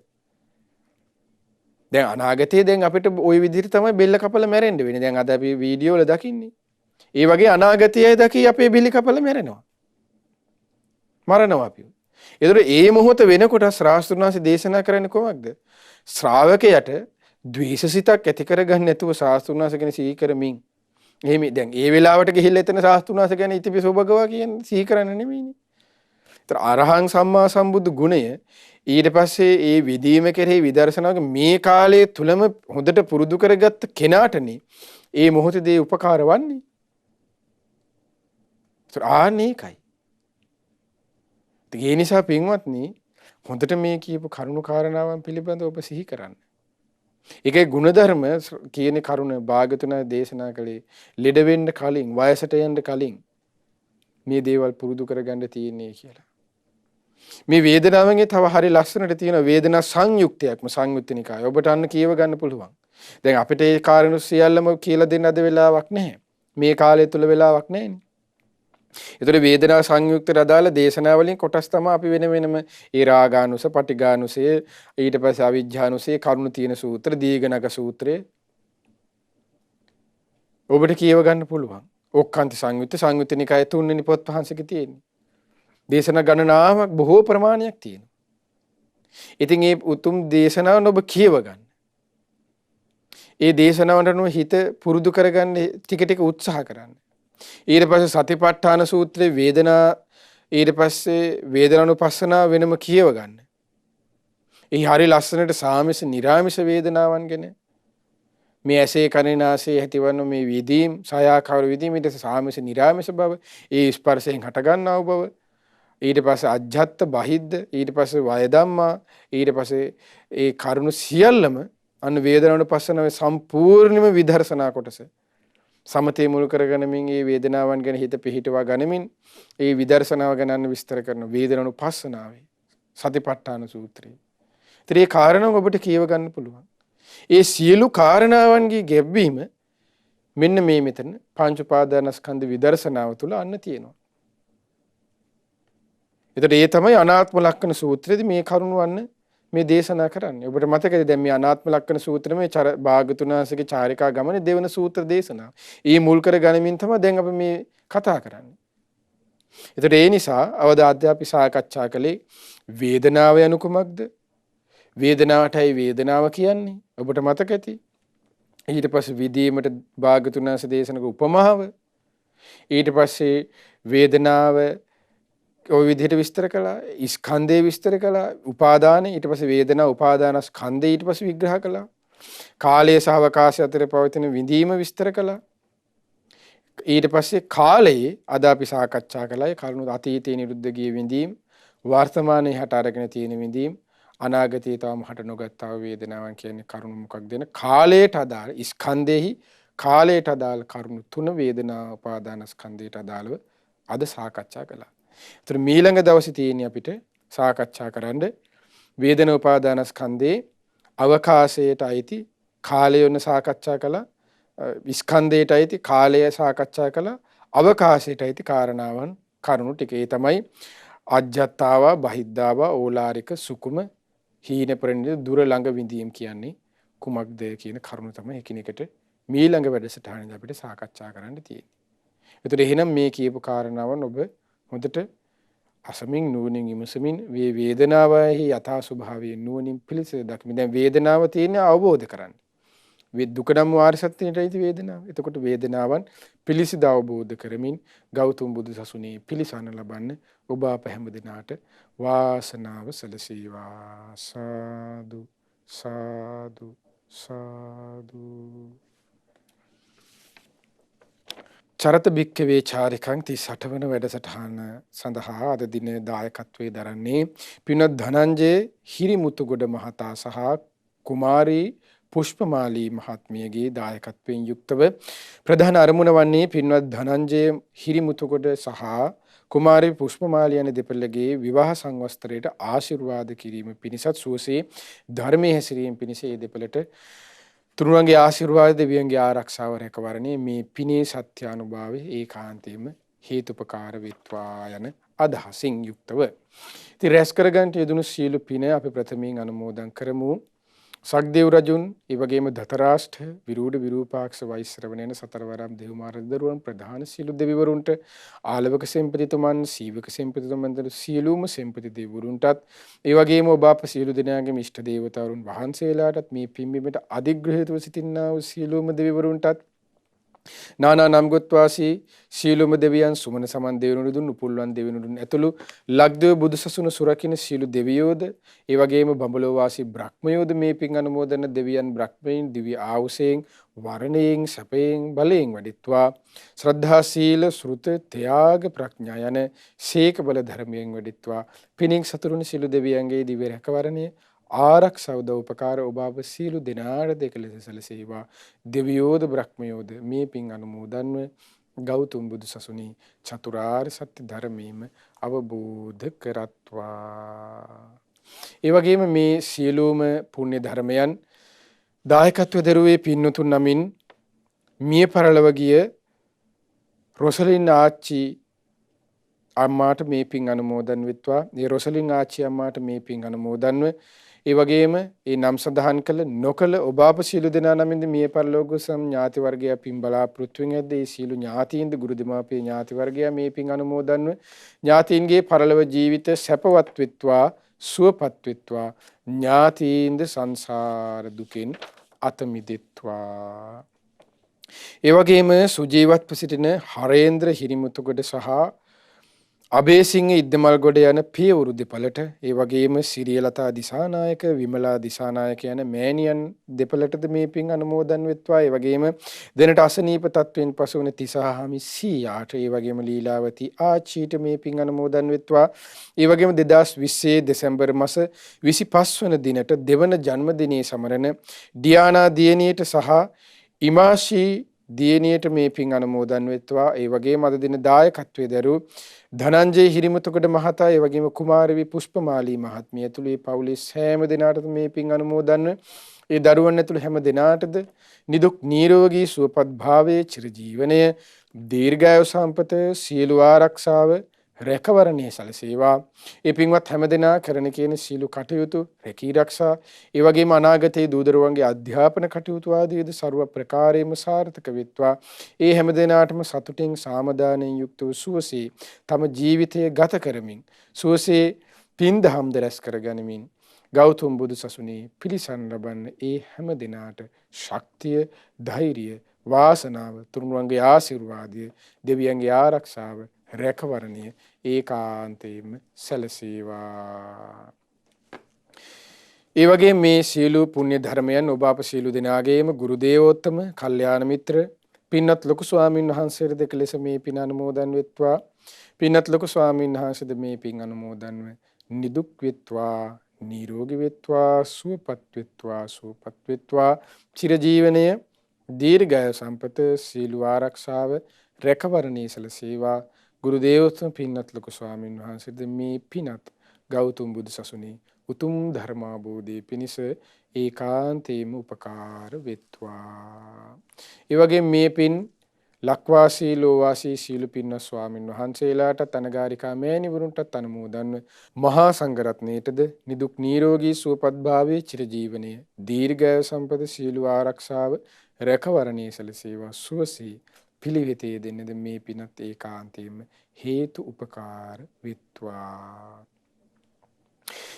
දැන් අනාගතයේ දැන් අපිට ওই විදිහට තමයි බෙල්ල කපලා මැරෙන්න වෙන්නේ. දැන් අද අපි වීඩියෝ වල දකින්නේ. ඒ වගේ අනාගතයයි දකි අපේ බෙල්ල කපලා මැරෙනවා. මරනවා අපි. ඒතර ඒ මොහොත වෙනකොට ශාස්ත්‍රඥාන්සේ දේශනා කරන්නේ කොහොමද? ශ්‍රාවකයට ද්වේෂසිතක් ඇති කරගන්න නැතුව ශාස්ත්‍රඥාන්සේ ගැන සිහි කරමින් එහෙම දැන් ඒ වෙලාවට ගිහිල්ලා එතන ශාස්ත්‍රඥාන්සේ ගැන ඉතිපිසෝ භගවා කියන්නේ සිහි කරන්න නෙමෙයිනේ. ඒතර අරහං සම්මා සම්බුදු ගුණය ඊට පස්සේ ඒ විදීම කෙරෙහි විදර්ශනාවක මේ කාලයේ තුලම හොඳට පුරුදු කරගත්ත කෙනාටනේ ඒ මොහොතේදී උපකාර වන්නේ. ඒතර ආනේකයි. ඒ නිසා පින්වත්නි හොඳට මේ කියපු කරුණු කාරණාවන් පිළිබඳව ඔබ සිහි කරන්න. ඒකේ ගුණධර්ම කියන කරුණ භාගතුන දේශනා කළේ ලෙඩ වෙන්න කලින් වයසට යන්න කලින් මේ දේවල් පුරුදු කරගන්න තියෙන්නේ කියලා. මේ වේදනාවෙන් තව හරි ලස්සනට තියෙන වේදනා සංයුක්තයක්ම සංයුත්ත නිකාය. ඔබට අන්න කියව ගන්න පුළුවන්. දැන් අපිට ඒ කාරණු සියල්ලම කියලා දෙන්න අද වෙලාවක් නැහැ. මේ කාලය තුල වෙලාවක් නැහැනේ. ඒතර වේදනා සංයුක්තට අදාළ දේශනා වලින් කොටස් තමයි අපි වෙන වෙනම ඒ රාගානුස, පටිඝානුසය, ඊට පස්සේ අවිජ්ජානුසය, කරුණු තියෙන සූත්‍ර, දීඝනග සූත්‍රය ඔබට කියව ගන්න පුළුවන්. ඔක්කාන්ති සංයුත්ත නිකාය 3 වෙනි පොත් වහන්සේක තියෙන්නේ. දේශනා ගණනාවක් බොහෝ ප්‍රමාණයක් තියෙනවා. ඉතින් මේ උතුම් දේශනාව ඔබ කියව ගන්න. ඒ දේශනාවට අනුව හිත පුරුදු කරගන්න ටික ටික උත්සාහ කරන්න. ඊට පස්සේ සතිපට්ඨාන සූත්‍රයේ වේදනා ඊට පස්සේ වේදනානුපස්සනා වෙනම කියව ගන්න. ඒ හරි ලස්සනට සාමිස නිරාමිස වේදනාවන් ගැන මේ ඇසේ කනේ නාසයේ ඇතිවන මේ විදීම් සයාකාර විදීම් ඊට සාමිස නිරාමිස බව ඒ ස්පර්ශයෙන් හට ගන්නා බව ඊට පස්සේ අජ්ජත් බහිද්ද ඊට පස්සේ වය ධම්මා ඊට පස්සේ ඒ කරුණු සියල්ලම අන්න වේදනානුපස්සනාවේ සම්පූර්ණම විදර්ශනා කොටස සමතේ මුල් කරගෙනමින් මේ වේදනාවන් ගැන හිත පිහිටවා ගනිමින් ඒ විදර්ශනාව ගැන විස්තර කරන වේදනානුපස්සනාවේ සතිපට්ඨාන සූත්‍රය. ඊට ඒ කාරණා ඔබට කියව ගන්න පුළුවන්. ඒ සියලු කාරණාවන්ගේ ගැබ්වීම මෙන්න මේ මෙතන පංච උපාදානස්කන්ධ විදර්ශනාව තුල අන්න තියෙනවා. ඒතර ඒ තමයි අනාත්ම ලක්ෂණ සූත්‍රයේදී මේ කරුණ වන්න මේ දේශනා කරන්නේ. ඔබට මතකද දැන් මේ අනාත්ම ලක්ෂණ සූත්‍රයේ භාගතුනාසගේ චාරිකා ගමනේ දෙවන සූත්‍ර දේශනාව. ඊ මුල් කර ගනිමින් තමයි දැන් අපි මේ කතා කරන්නේ. ඒතර ඒ නිසා අවදාද්‍ය අපි සාකච්ඡා කළේ වේදනාව යනු කුමක්ද? වේදනාවටයි වේදනාව කියන්නේ. ඔබට මතක ඇති. ඊට පස්සේ විදීමට භාගතුනාස දේශනක උපමාව. ඊට පස්සේ වේදනාව ඔය විදිහට විස්තර කළා. ස්කන්ධේ විස්තර කළා. උපාදානෙ ඊට පස්සේ වේදනා උපාදාන ස්කන්ධේ ඊට පස්සේ විග්‍රහ කළා. කාලය සහ අවකාශය අතර පවතින විඳීම විස්තර කළා. ඊට පස්සේ කාලයේ අද අපි සාකච්ඡා කළා. ඒ කරුණු අතීතයේ නිරුද්ධ ගිය විඳීම්, වර්තමානයේ හට අරගෙන තියෙන විඳීම්, අනාගතයේ තවම හට නොගත්තා වේදනාවන් කියන්නේ කරුණු මොකක්ද? කාලයට අදාළ ස්කන්ධෙහි කාලයට අදාළ කරුණු තුන වේදනා උපාදාන ස්කන්ධයට අදාළව අද සාකච්ඡා කළා. ඒතර ඊළඟ දවසේ තියෙන්නේ අපිට සාකච්ඡා කරන්න වේදනා උපාදාන ස්කන්ධේ අවකාශයට අයිති කාලය වෙන සාකච්ඡා කළා. ස්කන්ධයට අයිති කාලය සාකච්ඡා කළා. අවකාශයට අයිති කාරණාවන් කරුණු ටික. ඒ තමයි අජ්ජත්තාව, බහිද්ධාව, ඕලාරික, සුකුම, හීන ප්‍රනිත, දුර ළඟ විඳීම් කියන්නේ කුමක්ද කියන කරුණු තමයි එකිනෙකට ඊළඟ වැඩසටහනේ අපිට සාකච්ඡා කරන්න තියෙන්නේ. ඒතර එහෙනම් මේ කියපු කාරණාවන් ඔබ හොඳට අසමින් නුවණින් විමසමින් මේ වේදනාවයි යථා ස්වභාවය නුවණින් පිළිසෙ දක්මින් දැන් වේදනාව තියෙන අවබෝධ කරගන්න. දුක නම් වාරි සත්‍යයටයි වේදනාව. එතකොට වේදනාවන් පිළිසිඳ අවබෝධ කරමින් ගෞතම බුදු සසුනේ පිළිසන ලබන්න ඔබ අප හැම දිනාට වාසනාව සැලසේවා. සාදු සාදු සාදු. චරත භික්ඛවේ චාරිකං 38 වන වැඩසටහන සඳහා අද දින දායකත්වයේ දරන්නේ පින්වත් ධනංජය හිරිමුතුගොඩ මහතා සහ කුමාරී පුෂ්පමාලී මහත්මියගේ දායකත්වයෙන් යුක්තව ප්‍රධාන අරමුණ වන්නේ පින්වත් ධනංජය හිරිමුතුගොඩ සහ කුමාරී පුෂ්පමාලිය යන දෙපළගේ විවාහ සංවස්තරයට ආශිර්වාද කිරීම පිණිසත් සුවසේ ධර්මයේ හැසිරීම පිණිස මේ දෙපළට තුනුරුවන්ගේ ආශිර්වාද දෙවියන්ගේ ආරක්ෂාව රැකවරණේ මේ පිනේ සත්‍යානුභාවය ඒකාන්තයෙන්ම හේතුපකාර වෙත්වා යන අදහසින් යුක්තව. ඉතින් රැස් කරගන්නට යෙදුණු සීල පින අපි ප්‍රථමයෙන් අනුමෝදන් කරමු. සක්දේව රජුන්, ඒ වගේම දතරාෂ්ඨ, විරූඪ විරූපාක්ෂ වෛශ්‍රවණ යන සතරවරම් දෙව්මාරදරුවන් ප්‍රධාන සීල දෙවිවරුන්ට, ආලවක සෙන්පතිතුමන්, සීවක සෙන්පතිතුමන් සියලුම සෙන්පති දෙවිවරුන්ටත්, ඒ වගේම ඔබ අප සියලු දෙනාගේම ඉෂ්ට දේවතාවුන් වහන්සේලාටත්, මේ පින්බිමට අධිග්‍රහිතව සිටින්නා වූ සියලුම දෙවිවරුන්ටත්, නානා නම්ගොත් වාසී සීලුම දෙවියන්, සුමන සමන් දෙවිවරුන්, උපුල්වන් දෙවිවරුන් ඇතුළු ලක්දිව බුදුසසුන සුරකින්න සීලු දෙවියෝද, ඒ වගේම බඹලෝ වාසී බ්‍රහ්මයෝද මේ පින් අනුමෝදන දෙවියන් බ්‍රහ්මයන් දිව්‍ය ආයුෂයෙන්, වරණයෙන්, සැපයෙන්, බලයෙන් වැඩිත්වා. ශ්‍රද්ධා සීල ශ්‍රුත ත්‍යාග ප්‍රඥා යන සීක බල ධර්මයෙන් වැඩිත්වා. පිනින් සතුරුනි සීලු දෙවියන්ගේ දිව්‍ය රැකවරණය ආරක්ෂාවද උපකාර ඔබ අප සියලු දෙනාට දෙක ලෙස සැලසේවා. දෙවියෝද බ්‍රහ්මයෝද මේ පින් අනුමෝදන්ව ගෞතම බුදු සසුනේ චතුරාර්ය සත්‍ය ධර්මයේම අවබෝධ කරත්වා. ඒ වගේම මේ සියලුම පුණ්‍ය ධර්මයන් දායකත්ව දරුවේ පින්නතුන් නමින් මිය පරලොව ගිය රොසලින් ආච්චි අම්මාට මේ පින් අනුමෝදන් වෙත්වා. ඒ රොසලින් ආච්චි අම්මාට මේ පින් අනුමෝදන්ව, ඒ වගේම ඒ නම් සඳහන් කළ නොකළ ඔබ අප සියලු දෙනා නමින්ද මිය පරලෝක සම් ඥාති වර්ගයා පින් බලාපොරොත්තු වෙන ඇද්ද ඒ සියලු ඥාතීන්ද ගුරු දෙමාපිය ඥාති වර්ගයා මේ පින් අනුමෝදන්ව ඥාතීන්ගේ පරලොව ජීවිත සැපවත් වෙත්වා, සුවපත් වෙත්වා. ඥාතීන්ද සංසාර දුකෙන් අත මිදෙත්වා. ඒ වගේම සුජීවත්ව සිටින හරේන්ද්‍ර හිරිමුතුගොඩ සහ අබේසිංහ ඉද්දමල්ගොඩ යන පියවරු දෙපළට, ඒ වගේම සිරියලතා දිසානායක, විමලා දිසානායක යන මෑණියන් දෙපළටද මේ පින් අනුමෝදන් වෙත්වා. ඒ වගේම දෙනට අසනීප තත්වයෙන් පසු වන තිසාහාමි සීයාට, ඒ වගේම ලීලාවති ආච්චීට මේ පින් අනුමෝදන් වෙත්වා. ඒ වගේම 2020 දෙසැම්බර් මාස 25 වන දිනට දෙවන ජන්මදිනයේ සමරන ඩියානා දියණියට සහ ඉමාෂී දියණියට මේ පින් අනුමෝදන් වෙත්වා. ඒ වගේම අද දින දායකත්වයේ දරු ධනංජය හිරිමුතුකඩ මහතා, ඒ වගේම කුමාරවි පුෂ්පමාලී මහත්මිය ඇතුළු මේ පවුලේ සෑම දෙනාටද මේ පින් අනුමෝදන්ව, ඒ දරුවන් ඇතුළු හැම දෙනාටද නිදුක් නිරෝගී සුවපත් භාවයේ, චිරජීවනය, දීර්ඝායු සම්පත, සියලු ආරක්ෂාව රැකවරණේ සැලසේවා. ඒ පින්වත් හැම දෙනා කරන කියන සීලු කටයුතු රැකී ආරක්ෂා, ඒ වගේම අනාගතයේ දූ දරුවන්ගේ අධ්‍යාපන කටයුතු ආදීද ਸਰව ප්‍රකාරයෙන්ම සාර්ථක වෙත්වා. ඒ හැම දෙනාටම සතුටින් සාමදානයෙන් යුක්තව සුවසේ තම ජීවිතය ගත කරමින්, සුවසේ පින් දහම් දරස් කරගනිමින් ගෞතම බුදු සසුනේ පිළිසන් ලබන්න ඒ හැම දෙනාට ශක්තිය, ධෛර්යය, වාසනාව, තුනුරුවන්ගේ ආශිර්වාදය, දෙවියන්ගේ ආරක්ෂාව, රැකවරණය ඒකාන්තයෙන්ම සැලසේවා. ඒ වගේ මේ සීල පුණ්‍ය ධර්මයන් ඔබ අප සීල දෙනාගේම ගුරු දේවෝත්තම කල්යාණ මිත්‍ර පින්වත් ලොකු ස්වාමීන් වහන්සේට දෙක ලෙස මේ පින් අනුමෝදන් වෙත්වා. පින්වත් ලොකු ස්වාමීන් වහන්සේද මේ පින් අනුමෝදන්ව නිදුක් වෙත්වා, නිරෝගී වෙත්වා, සුවපත් වෙත්වා, සුවපත් වෙත්වා. චිරජීවනය, දීර්ඝායු සම්පත, සීල ආරක්ෂාව රැකවරණේ සැලසේවා. ගුරු දේවෝත්තම පින්වත් ලොකු ස්වාමීන් වහන්සේද මේ පිනත් ගෞතම බුදු සසුනේ උතුම් ධර්මාභෝධයේ පිණිස ඒකාන්තයෙන්ම උපකාර වෙත්වා. ඒ වගේ මේ පින් ලක්වාසී ලෝවාසී සීල පින්වත් ස්වාමීන් වහන්සේලාට, අනගාരികා මෑණිවරුන්ටත් අනුමෝදන්ව මහා සංඝරත්නයටද නිදුක් නිරෝගී සුවපත් භාවයේ, චිරජීවනය, දීර්ඝායු සම්පත, සීල ආරක්ෂාව රැකවරණේ සැලසේවා. සුවසේ පිළිවෙතේ දෙන්නද මේ පිනත් ඒකාන්තයෙන්ම හේතු උපකාර වෙත්වා.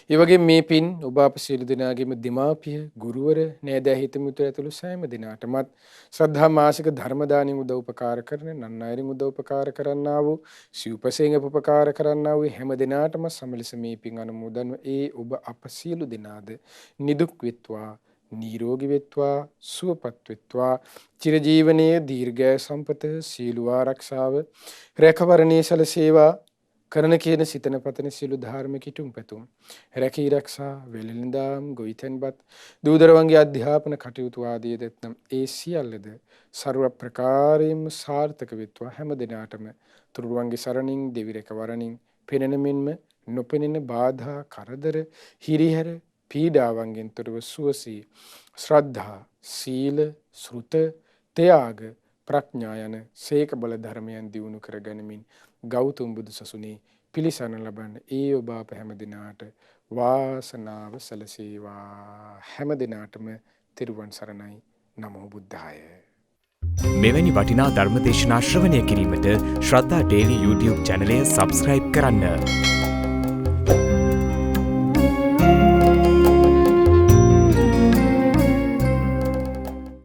ඒ වගේ මේ පින් ඔබ අප සියලු දෙනාගේම දෙමාපිය, ගුරුවර, නෑදෑ හිතමිතුර ඇතුළු සෑම දෙනාටමත් ශ්‍රද්ධා මාසික ධර්ම දානින් උදව්පකාර කරන, නන්නයිරින් උදව්පකාර කරන්නා වූ, සිව්පසයෙන් උපකාර කරන්නා වූ හැම දෙනාටම සමලෙස මේ පින් අනුමෝදන්ව ඒ ඔබ අප සියලු දෙනාද නිදුක් වෙත්වා, නිරෝගී වෙත්වා, සුවපත් වෙත්වා. චිරජීවනයේ, දීර්ඝායු සම්පත, සීල ආරක්ෂාව රැකවරණේ සැලසේවා. කරන කියන සිතන පතන සියලු ධාර්මික කිටුම් පැතුම් රැකී රක්ෂා වෙළඳාම් ගොවිතැන්පත් දූදරවන්ගේ අධ්‍යාපන කටයුතු ආදී දෙත්නම් ඒ සියල්ලද ਸਰව ප්‍රකාරයෙන්ම සාර්ථක වෙත්වා හැම දිනාටම තුරුවන්ගේ සරණින් දෙවිරක වරණින් පෙනෙන මෙන්ම නොපෙනෙන බාධා කරදර හිරිහැර පීඩාවන්ගෙන් තොරව සුවසී ශ්‍රද්ධා සීල ශ්‍රුත ත්‍යාග ප්‍රඥා යන සේක බල ධර්මයන් දියුණු කර ගනිමින් ගෞතම බුදු සසුනේ පිළිසරණ ලබන්න ඒ ඔබ අප හැම දිනාට වාසනාව සැලසේවා. හැම දිනාටම තෙරුවන් සරණයි. නමෝ බුද්ධාය. මෙවැනි වටිනා ධර්ම දේශනා ශ්‍රවණය කිරීමට ශ්‍රද්ධා ඩේලි YouTube චැනලය සබ්ස්ක්‍රයිබ් කරන්න.